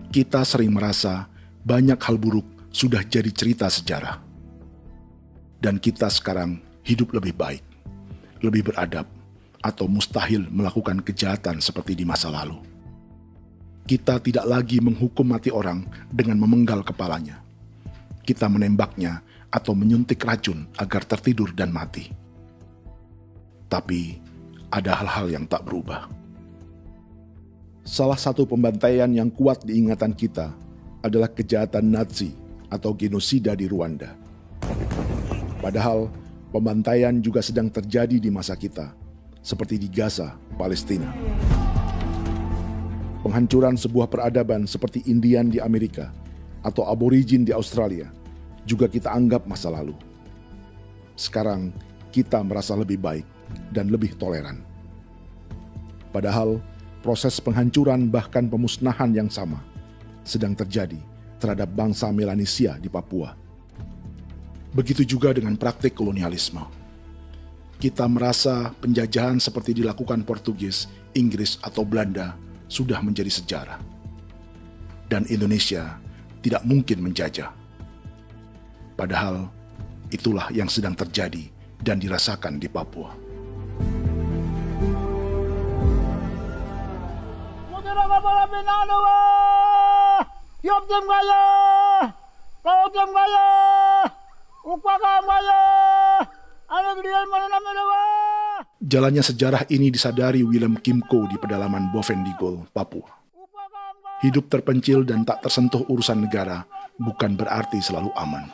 Kita sering merasa banyak hal buruk sudah jadi cerita sejarah. Dan kita sekarang hidup lebih baik, lebih beradab, atau mustahil melakukan kejahatan seperti di masa lalu. Kita tidak lagi menghukum mati orang dengan memenggal kepalanya. Kita menembaknya atau menyuntik racun agar tertidur dan mati. Tapi ada hal-hal yang tak berubah. Salah satu pembantaian yang kuat di ingatan kita adalah kejahatan Nazi atau genosida di Rwanda. Padahal pembantaian juga sedang terjadi di masa kita, seperti di Gaza, Palestina. Penghancuran sebuah peradaban seperti Indian di Amerika atau aborigin di Australia juga kita anggap masa lalu. Sekarang kita merasa lebih baik dan lebih toleran. Padahal proses penghancuran bahkan pemusnahan yang sama sedang terjadi terhadap bangsa Melanesia di Papua. Begitu juga dengan praktik kolonialisme. Kita merasa penjajahan seperti dilakukan Portugis, Inggris, atau Belanda sudah menjadi sejarah. Dan Indonesia tidak mungkin menjajah. Padahal itulah yang sedang terjadi dan dirasakan di Papua. Jalannya sejarah ini disadari Willem Kimco di pedalaman Bovendigol, Papua. Hidup terpencil dan tak tersentuh urusan negara bukan berarti selalu aman.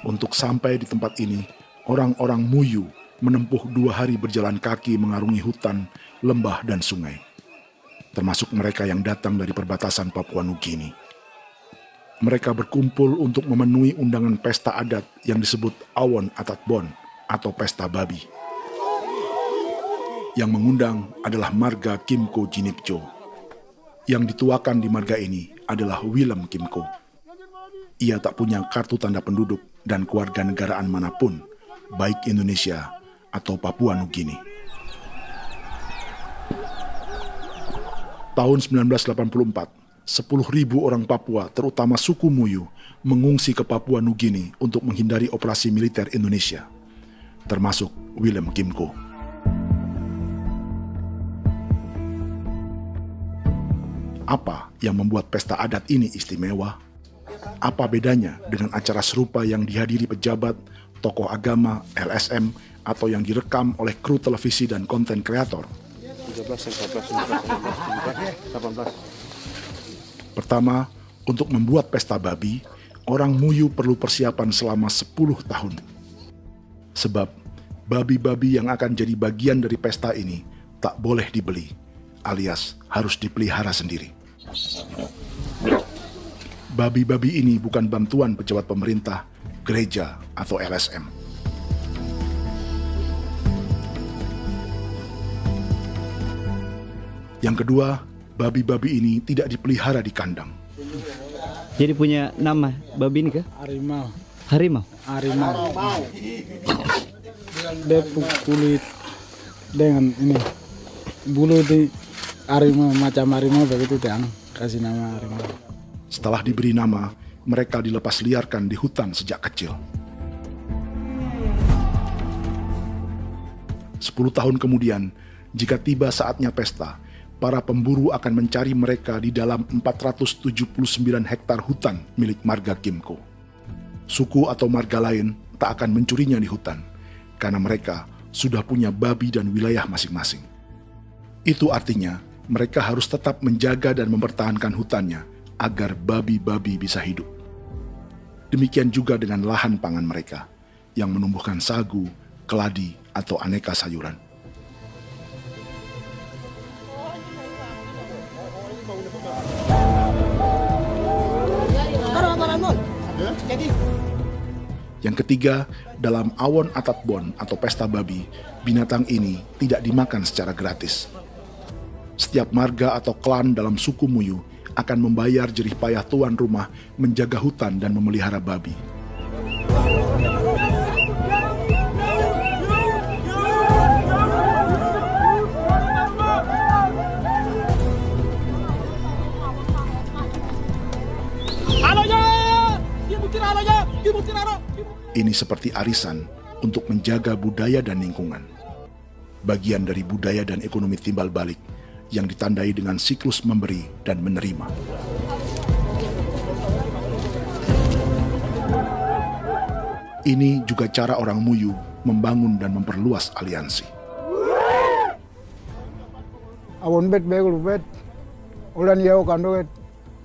Untuk sampai di tempat ini, orang-orang Muyu menempuh 2 hari berjalan kaki mengarungi hutan, lembah, dan sungai. Termasuk mereka yang datang dari perbatasan Papua Nugini. Mereka berkumpul untuk memenuhi undangan pesta adat yang disebut Awon Atatbon atau Pesta Babi. Yang mengundang adalah marga Kimco Jinipjo. Yang dituakan di marga ini adalah Willem Kimco. Ia tak punya kartu tanda penduduk dan kewarganegaraan manapun, baik Indonesia atau Papua Nugini. Tahun 1984, 10.000 orang Papua, terutama suku Muyu, mengungsi ke Papua Nugini untuk menghindari operasi militer Indonesia, termasuk Willem Kimco. Apa yang membuat pesta adat ini istimewa? Apa bedanya dengan acara serupa yang dihadiri pejabat, tokoh agama, LSM, atau yang direkam oleh kru televisi dan konten kreator? 18. Pertama, untuk membuat pesta babi, orang Muyu perlu persiapan selama 10 tahun. Sebab, babi-babi yang akan jadi bagian dari pesta ini tak boleh dibeli, alias harus dipelihara sendiri. Babi-babi ini bukan bantuan pejabat pemerintah, gereja, atau LSM. Yang kedua, babi-babi ini tidak dipelihara di kandang. Jadi punya nama babi ini kah? Harimau. Harimau? Harimau. Dia kulit dengan ini bulu di harimau, macam harimau begitu dia kasih nama harimau. Setelah diberi nama, mereka dilepas liarkan di hutan sejak kecil. 10 tahun kemudian, jika tiba saatnya pesta, para pemburu akan mencari mereka di dalam 479 hektar hutan milik marga Kimco. Suku atau marga lain tak akan mencurinya di hutan, karena mereka sudah punya babi dan wilayah masing-masing. Itu artinya, mereka harus tetap menjaga dan mempertahankan hutannya, agar babi-babi bisa hidup. Demikian juga dengan lahan pangan mereka, yang menumbuhkan sagu, keladi, atau aneka sayuran. Yang ketiga, dalam Awon Atatbon atau pesta babi, binatang ini tidak dimakan secara gratis. Setiap marga atau klan dalam suku Muyu akan membayar jerih payah tuan rumah menjaga hutan dan memelihara babi. Ini seperti arisan untuk menjaga budaya dan lingkungan. Bagian dari budaya dan ekonomi timbal balik yang ditandai dengan siklus memberi dan menerima. Ini juga cara orang Muyu membangun dan memperluas aliansi. Awon bet begul bet, ulan yau kando bet,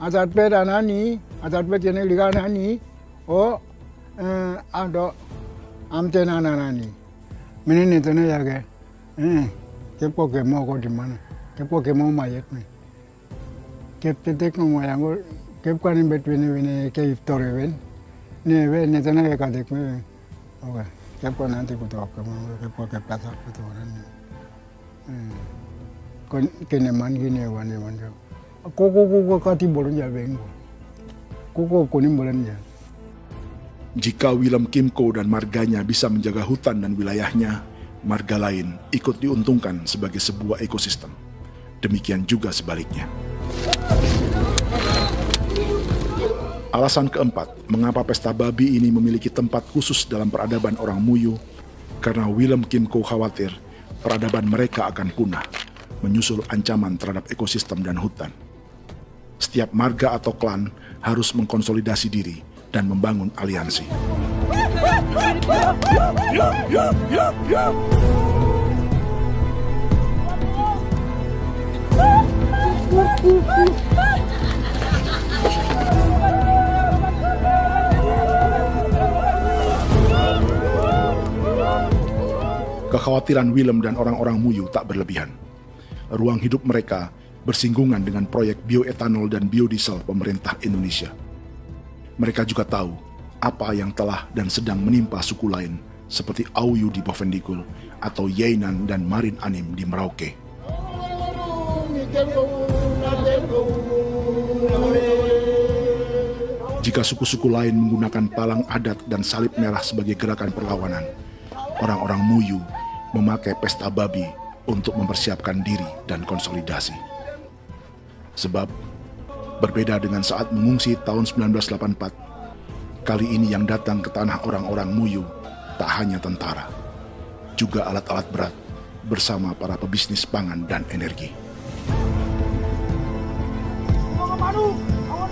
asat bet anani, asat bet yang ligan anani, oh, ado amten anani, menini tu na jaga, kepo kemo ko di mana. Kepo kemo mayat nih. Kep tetek mau yang gue kep kanin between ke iftore ben. Nih ben netana ke kadek me. Oke. Kep kan nanti kutu apa mau kepo kep pasar kutu orang. Kon keneman gini wane. Koko kati bolon ya bengo. Koko kuning bolon ya. Jika Willem Kimco dan marganya bisa menjaga hutan dan wilayahnya, marga lain ikut diuntungkan sebagai sebuah ekosistem. Demikian juga sebaliknya. Alasan keempat, mengapa pesta babi ini memiliki tempat khusus dalam peradaban orang Muyu, karena Willem Kimco khawatir peradaban mereka akan punah, menyusul ancaman terhadap ekosistem dan hutan. setiap marga atau klan harus mengkonsolidasi diri dan membangun aliansi. Kekhawatiran Willem dan orang-orang Muyu tak berlebihan. Ruang hidup mereka bersinggungan dengan proyek bioetanol dan biodiesel pemerintah Indonesia. Mereka juga tahu apa yang telah dan sedang menimpa suku lain seperti Auyu di Bovendigul atau Yainan dan Marin Anim di Merauke. Jika suku-suku lain menggunakan palang adat dan salib merah sebagai gerakan perlawanan, orang-orang Muyu memakai pesta babi untuk mempersiapkan diri dan konsolidasi. Sebab, berbeda dengan saat mengungsi tahun 1984, kali ini yang datang ke tanah orang-orang Muyu tak hanya tentara, juga alat-alat berat bersama para pebisnis pangan dan energi. Awan